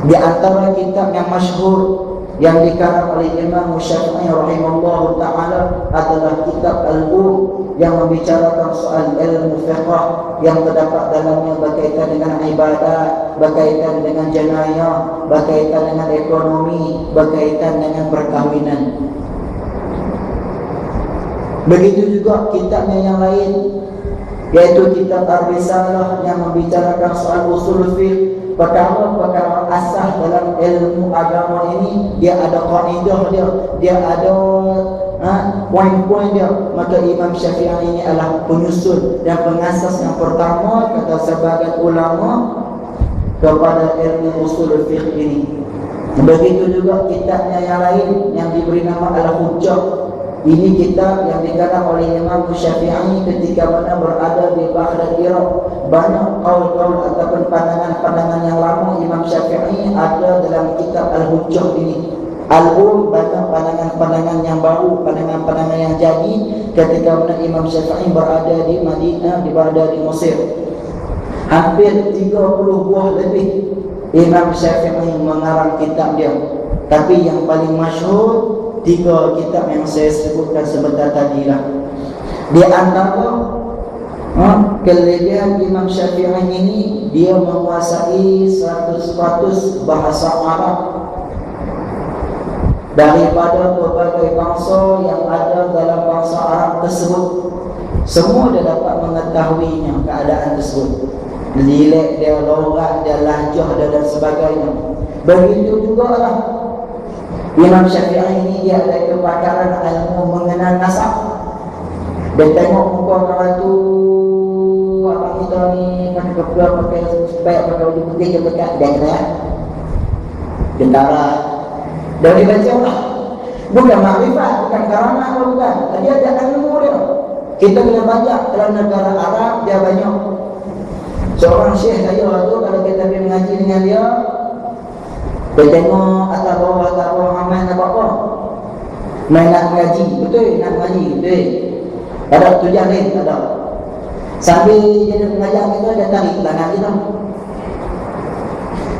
Di antara kitab yang masyhur yang dikarang oleh Imam Syafi'i rahimahullah ta'ala adalah kitab yang membicarakan soal ilmu fiqh yang terdapat dalamnya berkaitan dengan ibadat, berkaitan dengan jenayah, berkaitan dengan ekonomi, berkaitan dengan perkahwinan. Begitu juga kitabnya yang lain, yaitu kitab Ar-Risalah yang membicarakan soal usul fiqh, perkara-perkara asas dalam ilmu agama ini. Dia ada kaidah dia ada poin-poin dia. Maka Imam Syafi'i ini adalah penyusun dan pengasas yang pertama kata sebagian ulama kepada ilmu usul fiqh ini. Begitu juga kitabnya yang lain yang diberi nama Al-Hujjah. Ini kitab yang dikarang oleh Imam Syafi'i ketika mana berada di Baghdad, Iraq. Banyak kaul-kaul ataupun pandangan-pandangan yang lama Imam Syafi'i ada dalam kitab Al-Hujjah ini. Banyak pandangan-pandangan yang baru, pandangan-pandangan yang jadi ketika mana Imam Syafi'i berada di Madinah, berada di Mesir. Hampir 30 buah lebih Imam Syafi'i mengarang kitab dia. Tapi yang paling masyhur 3 kitab yang saya sebutkan sebentar tadi lah. Di antara kelebihan Imam Syafi'i ini, dia menguasai 100% bahasa Arab daripada berbagai bangsa yang ada dalam bangsa Arab tersebut. Semua dia dapat mengetahuinya keadaan tersebut. Nilai dia, logat dia, lahjah dia dan sebagainya. Begitu juga lah Imam Syafi'i ini, dia ada kepakaran ilmu mengenal nasab. Dia tengok muka orang tu, apa kita ni pakai kepala, pakai spek, pakai baju putih ke dekat, dia kena gentara. Dan dia baca lah. Bukan makrifat, bukan karamah, bukan. Dia ada ilmu dia. Kita kena baca dalam negara Arab, dia banyak. Seorang syekh saya tu, kalau kita pergi mengaji dengan dia tengok atas bawah ramai nak buat apa? Main nak mengaji, betul? Nak mengaji, betul? Ada tujuan lain, tak ada. Sambil dia mengajar kita, dia tarik tangan kita.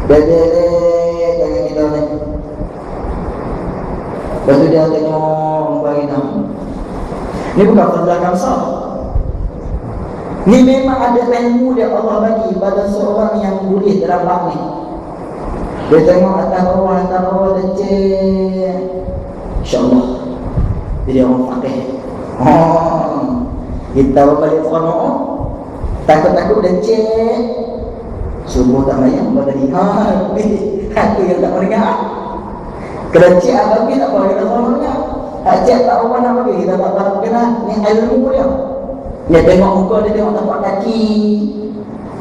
Dia tangan kita ni. Lepas tu dia tengok muka kita. Ni bukan fadlah kamsah. Ni memang ada ilmu dia Allah bagi pada seorang yang boleh dalam bab ni. Dia tengok atas bawah dan cek, InsyaAllah jadi orang fakih. Kita balik khono, takut-takut dan cek, subuh tak mayang pada ni. Aku yang tak mendengar. Kalau cek abang tak boleh kita khononya. Cek tak apa nak bagi, kita tak kena. Ni ilmu dia. Dia tengok muka dia, tengok tapak kaki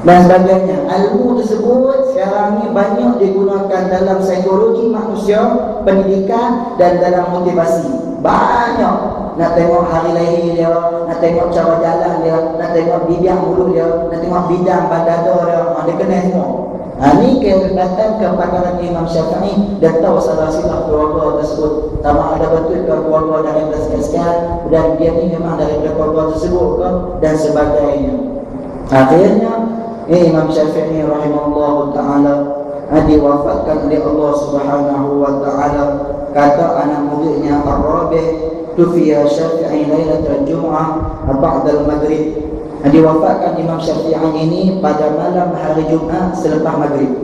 dan sebagainya. Ilmu tersebut sekarang ni banyak digunakan dalam psikologi manusia, pendidikan dan dalam motivasi. Banyak. Nak tengok hari lahir dia, nak tengok cara jalan dia, nak tengok bidang mulut dia, nak tengok bidang badan dia. Dia kena semua. Ini kehebatan kepakaran Imam Syafi'i. Dia tahu salah silap keluarga tersebut. Sama ada betul ke keluarga dari sekian-sekian, dan dia ni memang dari keluarga tersebut ke, dan sebagainya. Akhirnya Imam Syafi'i rahimahullah ta'ala diwafatkan oleh Allah subhanahu wa ta'ala. Kata anak mudiknya Ar-Rabi' tufiya Syafi'i lailatul Jum'ah ba'dal Maghrib. Diwafatkan Imam Syafi'i ini pada malam hari Jumaat selepas Maghrib.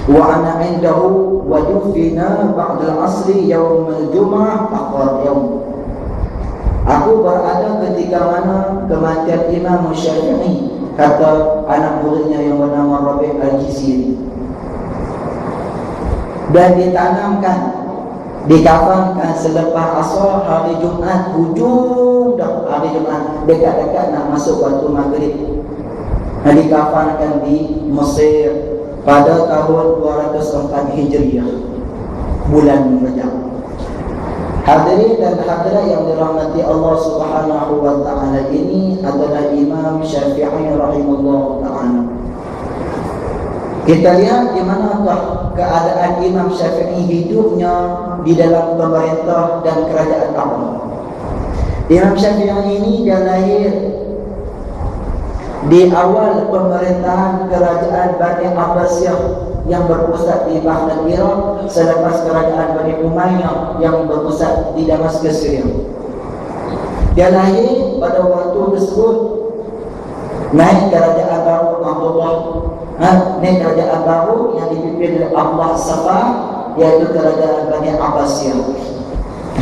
wa ana indahu wa dufina ba'da al-asri yaum al-jum'ah aqar yaum. Aku berada ketika mana kematian Imam Syafi'i, kata anak muridnya yang bernama Rabi' Al-Jiziri, dan ditanamkan, dikafankan selepas asar hari Jumaat, hujung dah hari Jumaat, dekat-dekat nak masuk waktu maghrib. Dikafankan di Mesir pada tahun 204 Hijriah, bulan Rajab. Hadirin dan hadirat yang dirahmati Allah Subhanahu wa taala, ini adalah Imam Syafi'i rahimahullah taala. Kita lihat di manakah keadaan Imam Syafi'i hidupnya di dalam pemerintah dan kerajaan Allah. Imam Syafi'i ini dia lahir di awal pemerintahan kerajaan Bani Abbasiyah yang berpusat di Baghdad, Iraq, selepas kerajaan Bani Umayyah yang berpusat di Damaskus, Syria. Dia lahir pada waktu tersebut, naik kerajaan baru Abdullah, naik kerajaan baru yang dipimpin oleh Abdullah Safa, iaitu kerajaan Bani Abbasiyah.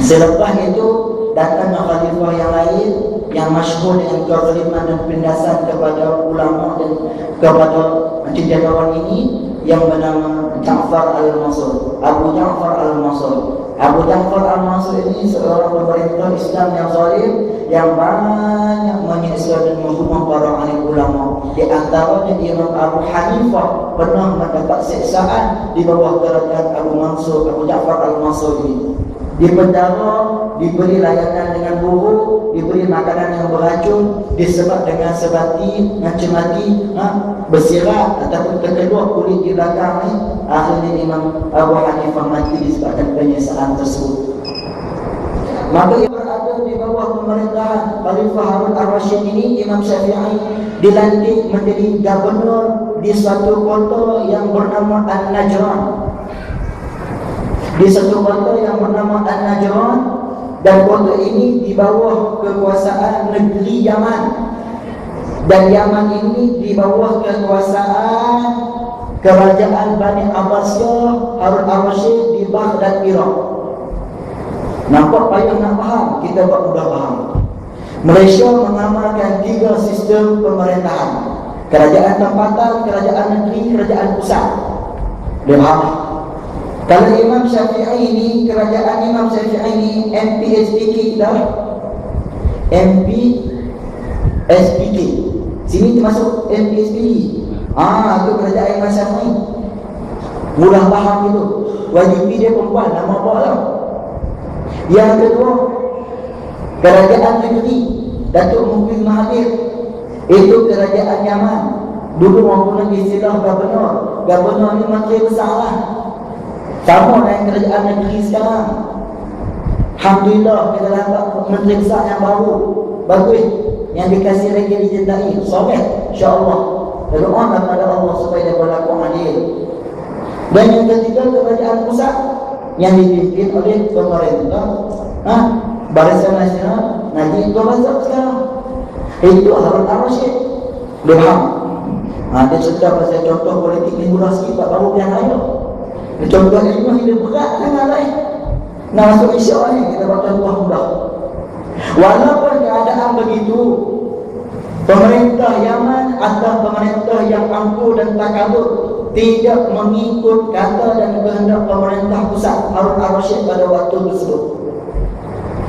Selepas itu datang khalifah yang lain yang masyhur dengan kezaliman dan penindasan kepada ulama dan kepada cendekiawan ini, yang bernama Ja'far Al-Mansur, Abu Ja'far Al-Mansur. Abu Ja'far Al-Mansur ini seorang pemerintah Islam yang zalim, yang banyak menyiksa dan membunuh para alim ulama. Di antaranya Imam Abu Hanifah pernah mendapat siksaan di bawah kerajaan Abu Ja'far Al-Mansur ini. Dipenjara, diberi layanan dengan buruk, diberi makanan yang beracun, disebat dengan sebati, macam-macam, bersirat ataupun terkeluar kulit di belakang. Akhirnya Imam Abu Hanifah mati disebabkan penyiksaan tersebut. Maka ia berada di bawah pemerintahan Khalifah Harun Ar-Rasyid ini. Imam Syafi'i dilantik menjadi gubernur di suatu kota yang bernama An-Najran. Di satu kota yang bernama An-Najran, dan kota ini di bawah kekuasaan negeri Yaman, dan Yaman ini di bawah kekuasaan kerajaan Bani Abbasiyah Harun Ar-Rasyid di Baghdad, Iraq. Nampak payah nak faham? Kita buat mudah faham. Malaysia mengamalkan 3 sistem pemerintahan: kerajaan tempatan, kerajaan negeri, kerajaan pusat. Dia faham? Kalau Imam Syafi'i ini, kerajaan Imam Syafi'i ini MPSPK kita, MPSPK. Sini termasuk MPSPK. Itu kerajaan Imam Syafi'i. Mudah faham itu. Wajib dia perempuan, nama apa lah. Yang kedua, kerajaan negeri Datuk Muhyiddin Mahathir, itu kerajaan Yaman. Dulu mempunyai istilah gubernur. Gubernur ni menteri besar lah. Sama dengan kerajaan negeri sekarang. Alhamdulillah kita dapat menteri besar yang baru, bagus, yang dikasih lagi dicintai, soleh, insya-Allah. Berdoa kepada Allah supaya dia berlaku adil. Dan yang ketiga, kerajaan pusat yang dipimpin oleh pemerintah Barisan Nasional Najib Razak sekarang. Itu Harun Ar-Rasyid. Dia faham? Dia cerita pasal contoh politik minggu sikit baru yang raya. Contoh ilmu hidup berat dengan lain. Nak masuk isyak ni kita buat contoh mudah. Walaupun keadaan begitu, pemerintah Yaman adalah pemerintah yang angkuh dan takabur, tidak mengikut kata dan kehendak pemerintah pusat Harun Ar-Rasyid pada waktu tersebut.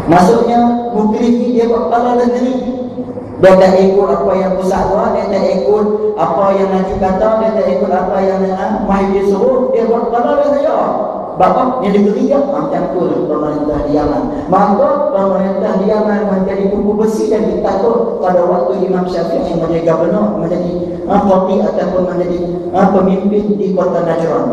Maksudnya muklifi dia buat kepala negeri. Dia tak ikut apa yang pusat buat, dia tak ikut apa yang Najib kata, dia tak ikut apa yang Mahathir suruh, dia buat kepala dia saja. Bapak yang diberi macam tu pemerintah di Yaman. Maka pemerintah di Yaman menjadi kuku besi dan ditakluk pada waktu Imam Syafi'i menjadi gubernur, menjadi qadi ataupun menjadi pemimpin di kota Najran.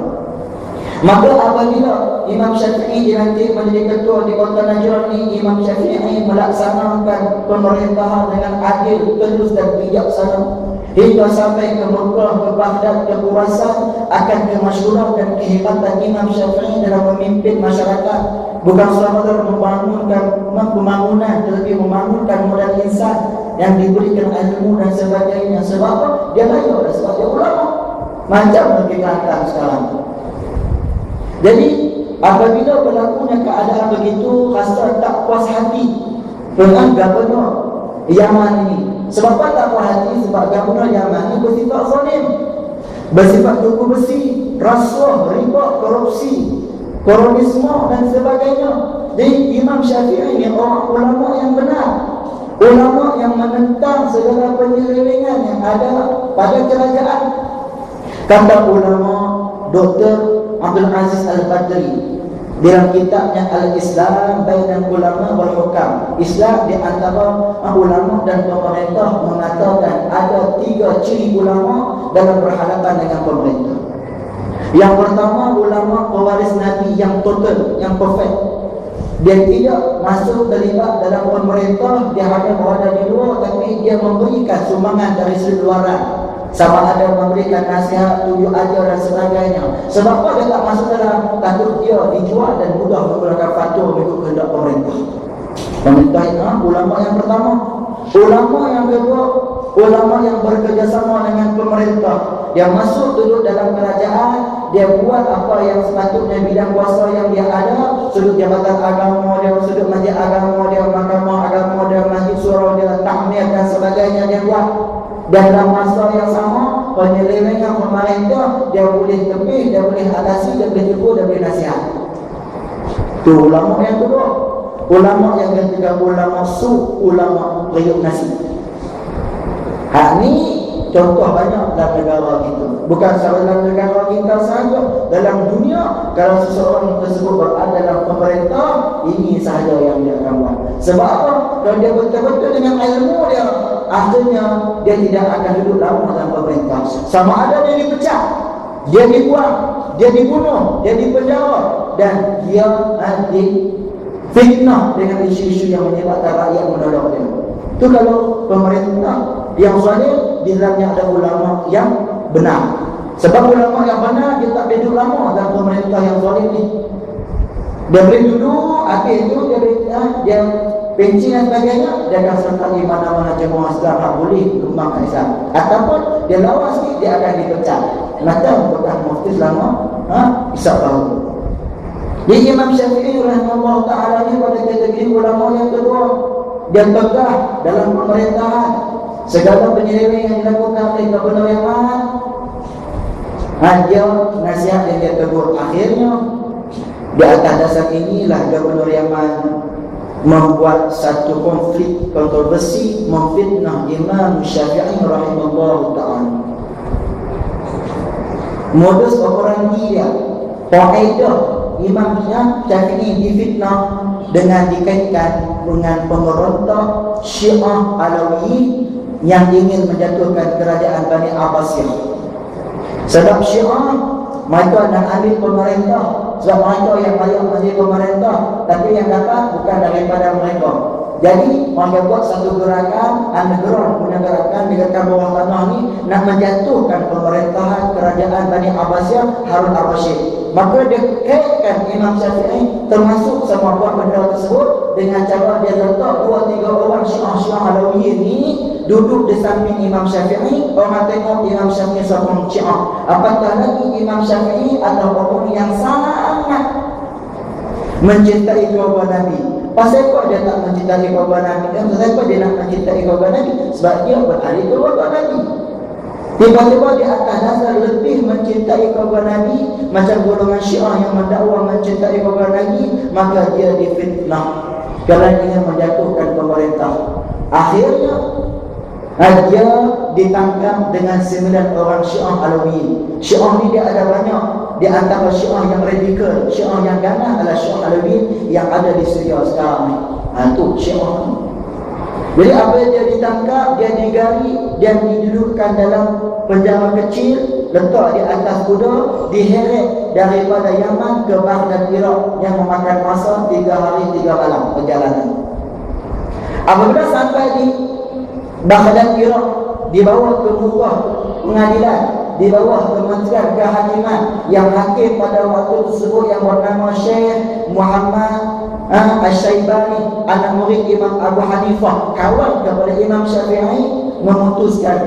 Maka apabila Imam Syafi'i dilantik menjadi ketua di kota Najran ini, Imam Syafi'i melaksanakan pemerintahan dengan adil, telus dan bijaksana hingga sampai ke Mekah, ke Baghdad, ke Khurasan, akan kemasyhuran dan kehebatan Imam Syafi'i dalam memimpin masyarakat. Bukan sekadar membangunkan pembangunan, tetapi membangunkan modal insan yang diberikan ilmu dan sebagainya. Sebab dia layak, sebab dia ulama. Macam lebih kelihatan sekarang. Jadi apabila berlakunya keadaan begitu, rasa tak puas hati dengan gubernur Yaman ini. Sebab apa tak puas hati? Sebab gubernur Yaman ini bersifat zalim, bersifat tuku besi, rasuah, riba, korupsi, kolonisme dan sebagainya. Jadi Imam Syafi'i ini orang ulama yang benar, ulama yang menentang segala penyelewengan yang ada pada kerajaan. Kata ulama Dr. Abdul Aziz Al-Badri dalam kitabnya Al-Islam Bainal Ulama wal Hukam, Islam di antara ulama dan pemerintah, mengatakan ada 3 ciri ulama dalam berhadapan dengan pemerintah. Yang pertama, ulama pewaris Nabi yang total, yang perfect. Dia tidak masuk terlibat dalam pemerintah, dia hanya berada di luar, tapi dia memberikan sumbangan dari sudut luaran. Sama ada memberikan nasihat, tunjuk ajar dan sebagainya. Sebab apa dia tak masuk dalam? Takut dia dijual dan mudah menggunakan fatwa mengikut kehendak pemerintah. Pemerintah itu ulama yang pertama. Ulama yang kedua, ulama yang bekerjasama dengan pemerintah, yang masuk duduk dalam kerajaan, dia buat apa yang sepatutnya bidang kuasa yang dia ada, sudut jabatan agama dia, sudut majlis agama dia, mahkamah agama dia, majlis surau dia, takmir dan sebagainya dia buat. Dan dalam masa yang sama, penyelewengan pemerintah dia boleh tepih, dia boleh atasi, dia boleh tegur, dia boleh nasihat. Itu ulama yang kedua. Ulama yang ketiga, ulama su, ulama periuk nasi. Hak ni contoh banyak dalam negara kita. Bukan sahaja dalam negara kita sahaja, dalam dunia. Kalau seseorang tersebut berada dalam pemerintah, ini sahaja yang dia akan buat. Sebab apa? Kalau dia betul-betul dengan ilmu dia, akhirnya dia tidak akan duduk lama dalam pemerintah. Sama ada dia dipecat, dia dibuang, dia dibunuh, dia dipenjara, dan dia fitnah dengan isu-isu yang menyebabkan rakyat menolak dia. Itu kalau pemerintah yang zalim, di dalamnya ada ulama yang benar. Sebab ulama yang benar, dia tak boleh duduk lama dalam pemerintah yang zalim ni. Dia boleh duduk, habis itu dia benci dan sebagainya, dia akan sertai mana-mana jemaah Islam tak boleh kembangkan Islam. Ataupun dia lawan sikit, dia akan dipecat. Macam bekas mufti selama Isyak tahun. Jadi Imam Syafi'i rahimahullah ta'ala ni pada kategori ulama yang kedua. Dia tegah dalam pemerintahan. Segala penyelewengan yang dilakukan oleh gubernur Yaman, dia nasihat yang dia tegur. Akhirnya di atas dasar inilah gubernur Yaman membuat satu konflik kontroversi, memfitnah Imam Syafi'i rahimahullah ta'ala. Modus operandi dia, faedah Imam Syafi'i difitnah dengan dikaitkan dengan pemberontak Syiah Alawi yang ingin menjatuhkan kerajaan Bani Abbasiyah. Sebab Syiah mereka nak ambil pemerintah, sebab mereka yang banyak menjadi pemerintah, tapi yang dapat bukan daripada mereka. Jadi mereka buat satu gerakan underground, punya gerakan di dekat bawah tanah ni, nak menjatuhkan pemerintahan kerajaan Bani Abbasiyah Harun al-Rashid. Maka dia kaitkan Imam Syafi'i termasuk sama buat benda tersebut dengan cara dia letak 2-3 orang Syiah Alawi ni duduk di samping Imam Syiafi'i. Orang tengok Imam Syafi'i seorang Syiah, apatah lagi Imam Syafi'i adalah orang yang sangat mencintai keluarga Nabi. Pasal apa dia tak mencintai keluarga Nabi? Pasal apa dia nak mencintai keluarga Nabi? Sebab dia berahli keluarga Nabi. Tiba-tiba di atas dasar lebih mencintai keluarga Nabi, macam golongan Syiah yang mendakwa mencintai keluarga Nabi, maka dia difitnah kerana ingin menjatuhkan pemerintah. Akhirnya dia ditangkap dengan 9 orang Syiah Alawi. Syiah ni dia ada banyak. Di antara Syiah yang radikal, Syiah yang ganas adalah Syiah Alawi yang ada di Syria sekarang ni. Itu Syiah ni. Jadi apabila dia ditangkap, dia digali, dia didudukkan dalam penjara kecil, letak di atas kuda, diheret daripada Yaman ke Baghdad, Iraq, yang memakan masa 3 hari 3 malam perjalanan. Apabila sampai di Baghdad, Iraq, dibawa ke muka pengadilan, di bawah Kementerian Kehakiman, yang hakim pada waktu tersebut yang bernama Syekh Muhammad Al-Syaibani, anak murid Imam Abu Hanifah, kawan kepada Imam Syafi'i, memutuskan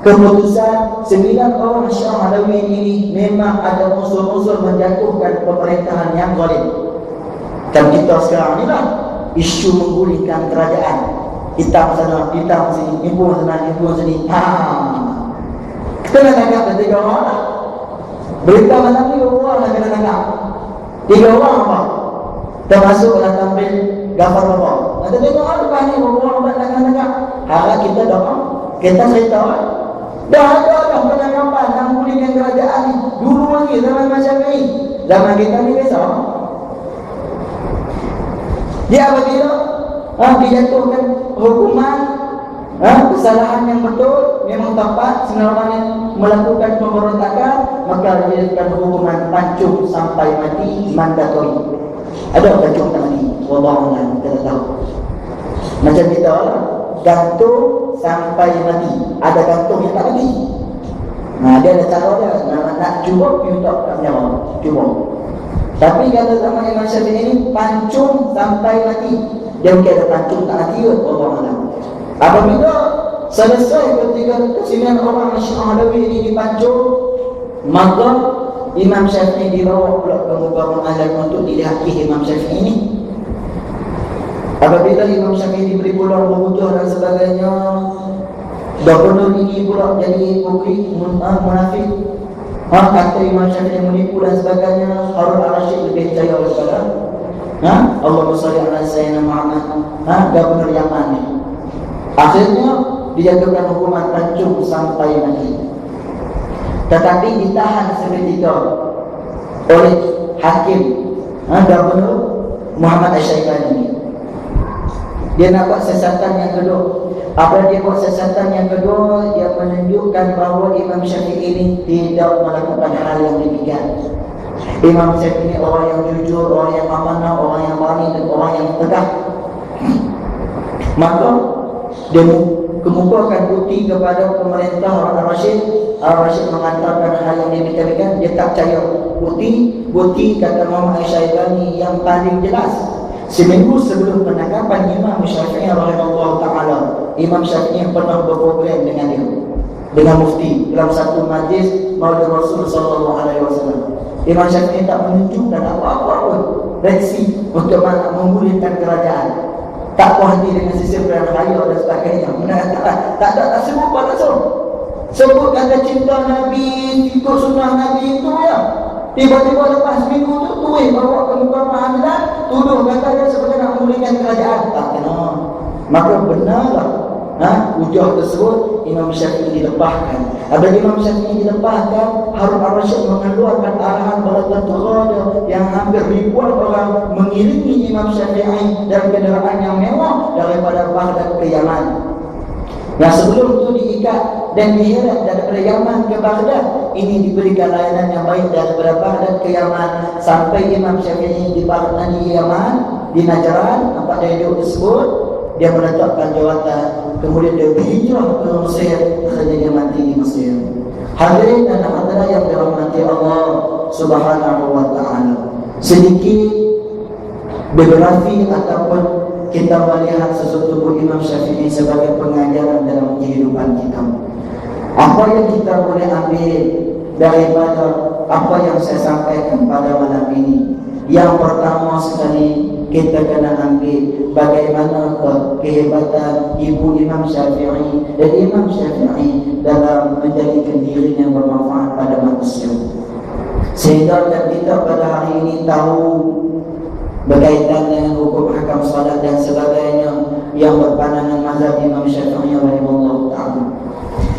keputusan 9 orang Syiah Alawiyin ini memang ada unsur-unsur menjatuhkan pemerintahan yang zalim. Dan kita sekarang ni lah isu menggulingkan kerajaan. Hitam sana, hitam sini, impun sana, impun sini. Kita nak tangkap dan 3 orang lah. Berita mana ni orang nak kena tangkap 3 orang apa? Termasuk dalam tampil Gafar Bapa. Nanti tengok depan ni orang nak tangkap. Harap kita doa, kita cerita lah. Dah ada penangkapan yang menggulingkan kerajaan ni. Dulu lagi zaman Syafi'i. Zaman kita ni biasa. Dia apabila dijatuhkan hukuman kesalahan yang betul, memang tepat, seorang yang melakukan pemberontakan, maka dijadikan hukuman pancung sampai mati mandatori. Ada pancung tak mati? Wallahualam, kita tahu. Macam kita lah, gantung sampai mati. Ada gantung yang tak mati. Dia ada cara dia. Nak cuba, minta tak menjawab. Cuba. Tapi kata zaman Imam Syafi'i ini pancung sampai mati. Dia mungkin ada pancung tak mati kot. Wallahualam. Apabila selesai ketika 9 orang Syiah Alawi ini dipancung, maka Imam Syafi'i dibawa pula ke muka pengadilan untuk dilihaki Imam Syafi'i ini. Apabila Imam Syafi'i diberi pulang berhujah dan sebagainya, gubernur ini pula jadi munafik. Kata Imam Syafi'i menipu dan sebagainya. Harun al-Rashid lebih percaya daripada Allahumma salli ala sayyidina Muhammad. Gubernur Yaman ni akhirnya dijatuhkan hukuman pancung sampai mati. Tetapi ditahan seketika oleh hakim Gubernur Muhammad Asy-Syaibani ini. Dia nak buat siasatan yang kedua. Apabila dia buat siasatan yang kedua, dia menunjukkan bahawa Imam Syafi'i ini tidak melakukan hal yang demikian. Imam Syafi'i ini orang yang jujur, orang yang amanah, orang yang berani dan orang yang tegak. Maka dia kemukakan bukti kepada pemerintah Harun al-Rashid. Al-Rashid mengatakan hal yang demikian, dia tak percaya. Bukti kata Muhammad Asy-Syaibani yang paling jelas. Seminggu sebelum penangkapan Imam Syafi'i rahimahullah ta'ala, Imam Syafi'i yang pernah berprogram dengan dia, dengan mufti dalam satu majlis Maulid Rasul sallallahu alaihi wasallam. Imam Syafi'i tak menunjukkan apa-apa pun reaksi untuk menggulingkan kerajaan. Tak puas hati dengan sistem pilihan raya dan sebagainya. Tak sebut apa langsung. Sebut kata cinta Nabi, ikut sunnah Nabi itu ya. Tiba-tiba lepas seminggu tu tulis bawa ke muka pengadilan, tuduh kata dia sebagai nak memulihkan kerajaan. Tak kena. Maka benarlah hujah tersebut Imam Syafi'i dilepaskan. Apabila Imam Syafi'i dilepaskan, Harun al-Rashid mengeluarkan arahan bala tentera yang hampir ribuan orang mengiringi Imam Syafi'i dalam kenderaan yang mewah daripada Baghdad ke Yaman. Yang sebelum itu diikat dan diheret daripada Yaman ke Baghdad, ini diberikan layanan yang baik daripada Baghdad ke Yaman sampai Imam Syafi'i di Baghdad, di Yaman, di Najran, tempat dia duduk tersebut. Dia meletakkan jawatan, kemudian dia berhijrah ke Mesir, akhirnya dia mati di Mesir. Hadirin dan hadirat yang dirahmati Allah Subhanahu wa ta'ala, sedikit biografi ataupun kita melihat sesuatu Imam Syafi'i sebagai pengajaran dalam kehidupan kita. Apa yang kita boleh ambil daripada apa yang saya sampaikan pada malam ini? Yang pertama sekali, kita kena ambil bagaimana kehebatan ibu Imam Syafi'i dan Imam Syafi'i dalam menjadikan dirinya bermanfaat pada manusia. Sehingga kita pada hari ini tahu berkaitan dengan hukum hakam salat dan sebagainya yang berpandangan mazhab Imam Syafi'i rahimahullah ta'ala.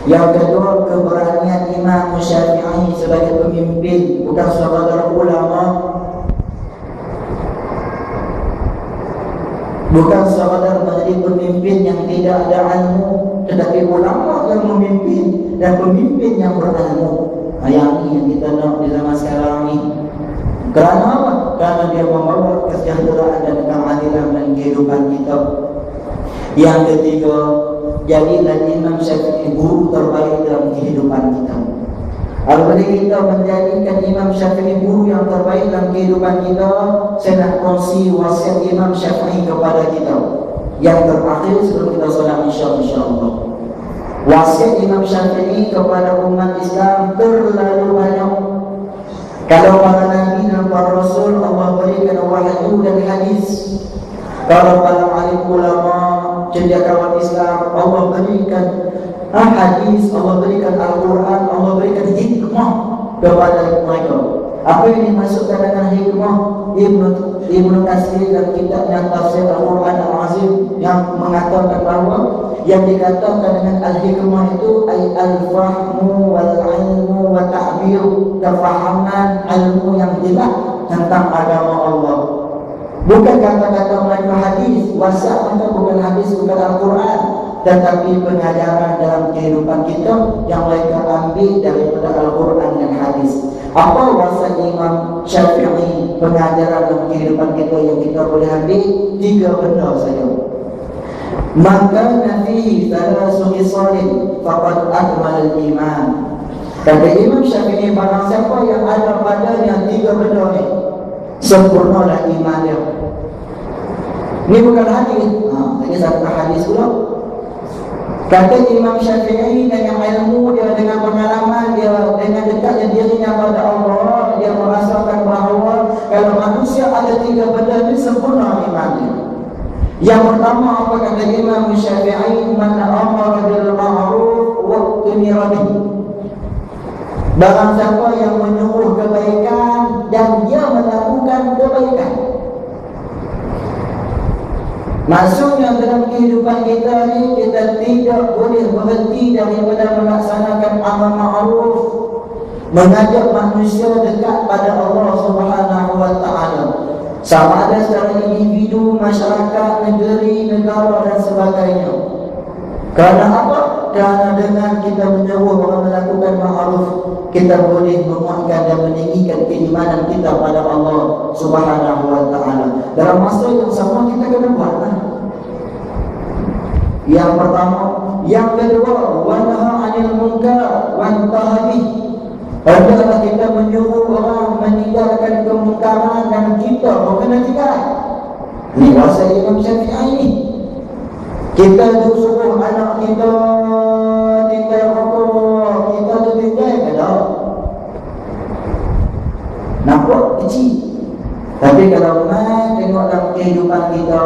Yang kedua, keberanian Imam Syafi'i sebagai pemimpin, bukan sebagai ulama, bukan sekadar menjadi pemimpin yang tidak ada ilmu, tetapi ulama yang memimpin dan pemimpin yang berilmu. Yang ini yang kita nak di zaman sekarang ni. Kerana apa? Kerana dia membawa kesejahteraan dan keadilan dalam kehidupan kita. Yang ketiga, jadilah Imam Syafi'i guru terbaik dalam kehidupan kita. Apabila kita menjadikan Imam Syafi'i guru yang terbaik dalam kehidupan kita, saya nak kongsi wasiat Imam Syafi'i kepada kita. Yang terakhir sebelum kita solat insya-Allah. Wasiat Imam Syafi'i kepada umat Islam terlalu banyak. Kalau para Nabi dan para Rasul Allah berikan wahyu dan hadis. Kalau para alim ulama cendekiawan Islam Allah berikan hadis, Allah berikan Al-Quran, Allah berikan hikmah kepada mereka. Apa yang dimasukkan dengan hikmah? Ibnu Katsir dalam kitabnya Tafsir Al-Quran Al-Azim yang mengatakan bahawa yang dikatakan dengan al-hikmah itu ay al-fahmu wal-ilmu wa ta'bir, kefahaman ilmu yang jelas tentang agama Allah. Bukan kata-kata mereka hadis, wasiat mereka bukan hadis, bukan Al-Quran, tetapi pengajaran dalam kehidupan kita yang mereka ambil daripada Al-Quran dan hadis. Apa wasiat Imam Syafi'i pengajaran dalam kehidupan kita yang kita boleh ambil? 3 benda saja. Maka nafihi thalasu khisalin faqad akmal al-iman. Kata Imam Syafi'i, barang siapa yang ada padanya 3 benda ni, sempurnalah iman dia. Ini bukan hadis. Ini satu hadis pula. Kata Imam Syafi'i, dengan ilmu dia, dengan pengalaman dia, dengan dekatnya dirinya pada Allah, dia merasakan bahawa kalau manusia ada 3 benda ini sempurna imannya. Yang pertama, apa kata Imam Syafi'i? Man amara bil ma'ruf wa tumira bihi. Barang siapa yang menyuruh kebaikan dan dia melakukan kebaikan. Maksudnya dalam kehidupan kita ni, kita tidak boleh berhenti daripada melaksanakan amal ma'ruf, mengajak manusia dekat pada Allah Subhanahu wa taala. Sama ada secara individu, masyarakat, negeri, negara dan sebagainya. Kerana apa? Kerana dengan kita menyuruh orang melakukan ma'ruf, kita boleh menguatkan dan meninggikan keimanan kita pada Allah Subhanahu wa taala. Dalam masa yang sama kita kena buatlah. Yang pertama, yang kedua, wa naha 'anil munkar wa intahadi. Adalah kita menyuruh orang meninggalkan kemungkaran dan kita kena tinggal. Ini wasiat Imam Syafi'i ini. Kita suruh anak kita tinggal rokok, kita tu tinggal kada. Nampak kecil. Tapi kalau mai tengok dalam kehidupan kita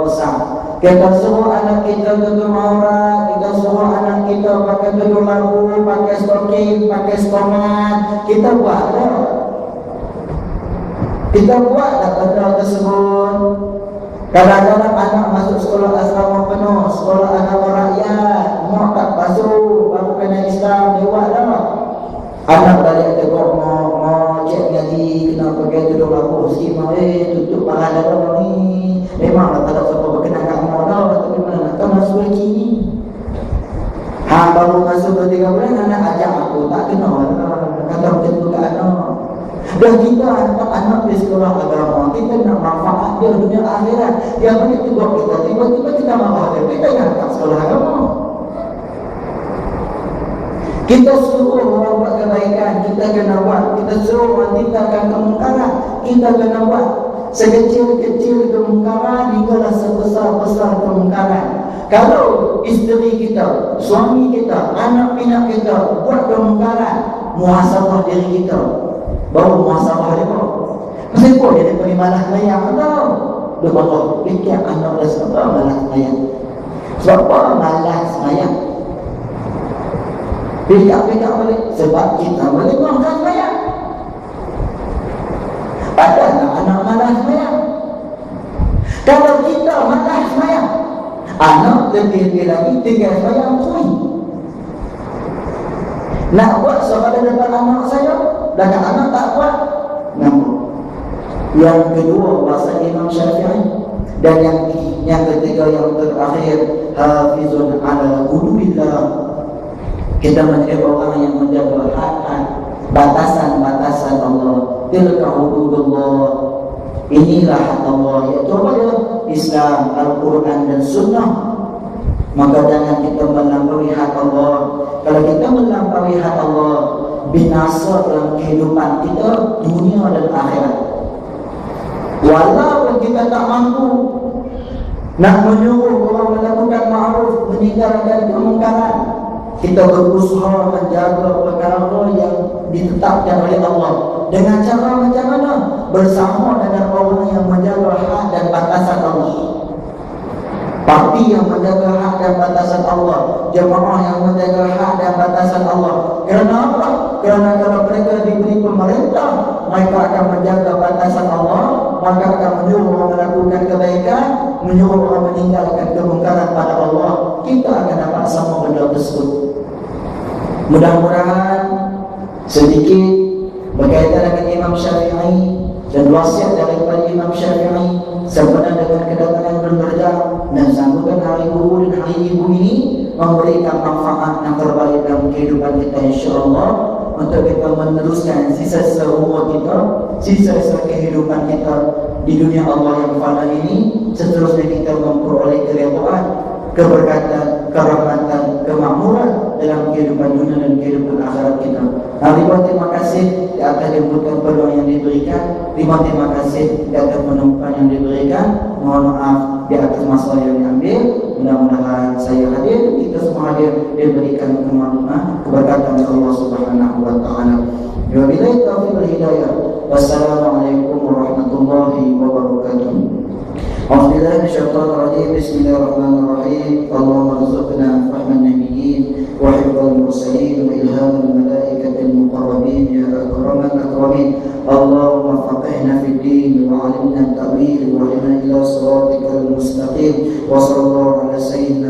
besar. Kita suruh anak kita tutup aurat, kita suruh anak kita pakai tutup lagu, pakai stocking, pakai stoman. Kita buat tak? Kita buat tak benda tersebut? Kadang-kadang anak masuk sekolah asrama penuh, sekolah agama rakyat, mak tak basuh, baru kena Islam, dia buat tak? Anak balik tengok mau cek ngaji, kena pakai tutup lagu, sikit mau tutup parah dalam ni. Memang tak ada siapa berkenan kat mak dah, tapi mana nak tahu masuk lagi ni. Baru masuk 2-3 bulan anak ajak aku, tak kenal kata macam tu kat anak. Dan kita hantar anak di sekolah agama, kita nak manfaat dia dunia akhirat. Dia balik tugas kita, tiba-tiba kita marah dia, kita yang hantar sekolah agama. Kita suruh orang buat kebaikan, kita kena buat. Kita suruh orang tinggalkan kemungkaran, kita kena buat. Sekecil-kecil kemungkaran hinggalah sebesar-besar kemungkaran. Kalau isteri kita, suami kita, anak pinak kita buat kemungkaran, muhasabah diri kita. Baru muhasabah dia pun. Kenapa dia boleh malas layang tau? Dia baru fikir anak dia sebab malas layang. Sebab apa malas layang? Fikir-fikir balik. Sebab kita boleh malas layang. Padahal anak malas layang. Kalau kita malas layang, anak lebih-lebih lagi tinggal layang kuih. Nak buat soalan depan anak saya, dan anak tak buat. Namun yang kedua bahasa Imam Syafi'i. Dan yang ketiga, yang terakhir, hafizun ala hududillah. Kita menjadi orang yang menjaga hak-hak, batasan-batasan Allah. Tilka hududullah. Inilah hak Allah, iaitu apa dia? Islam, Al-Quran dan Sunnah. Maka jangan kita melampaui hak Allah. Kalau kita melampaui hak Allah, binasa dalam kehidupan kita, dunia dan akhirat. Walaupun kita tak mampu nak menyuruh orang melakukan ma'ruf, meninggalkan kemungkaran, kita berusaha menjaga perkara yang ditetapkan oleh Allah. Dengan cara macam mana? Bersama dengan orang yang menjaga hak dan batasan Allah. Parti yang menjaga hak dan batasan Allah, jemaah yang menjaga hak dan batasan Allah. Kerana apa? Kerana kalau mereka diberi pemerintah, mereka akan menjaga batasan Allah, maka akan menyuruh orang melakukan kebaikan, menyuruh orang meninggalkan kemungkaran pada Allah. Kita akan dapat sama benda tersebut. Mudah-mudahan sedikit berkaitan dengan Imam Syafi'i dan wasiat daripada Imam Syafi'i sempena dengan kedatangan berderajat dan sambutan hari guru dan hari ibu ini memberikan manfaat yang terbaik dalam kehidupan kita, insya-Allah, untuk kita meneruskan sisa-sisa umur kita, sisa-sisa kehidupan kita di dunia Allah yang fana ini. Seterusnya kita memperoleh keridhaan, keberkatan, kerahmatan, kemakmuran dalam kehidupan dunia dan kehidupan akhirat kita. Terima kasih di atas jemputan peluang yang diberikan. Terima kasih di atas penumpang yang diberikan. Mohon maaf di atas masalah yang diambil. Mudah-mudahan saya hadir, kita semua hadir, diberikan kemakmuran, keberkatan dari Allah Subhanahu wa taala. Wabillahi taufiq wal hidayah. Wassalamualaikum warahmatullahi wabarakatuh. أعوذ بالله من الشيطان الرجيم. بسم الله الرحمن الرحيم. اللهم ارزقنا فهم النبيين وحفظ المرسلين وإلهام الملائكة المقربين يا أكرم الأكرمين. اللهم فقهنا في الدين وعلمنا التأويل واهدنا إلى صراطك المستقيم. وصلى الله على سيدنا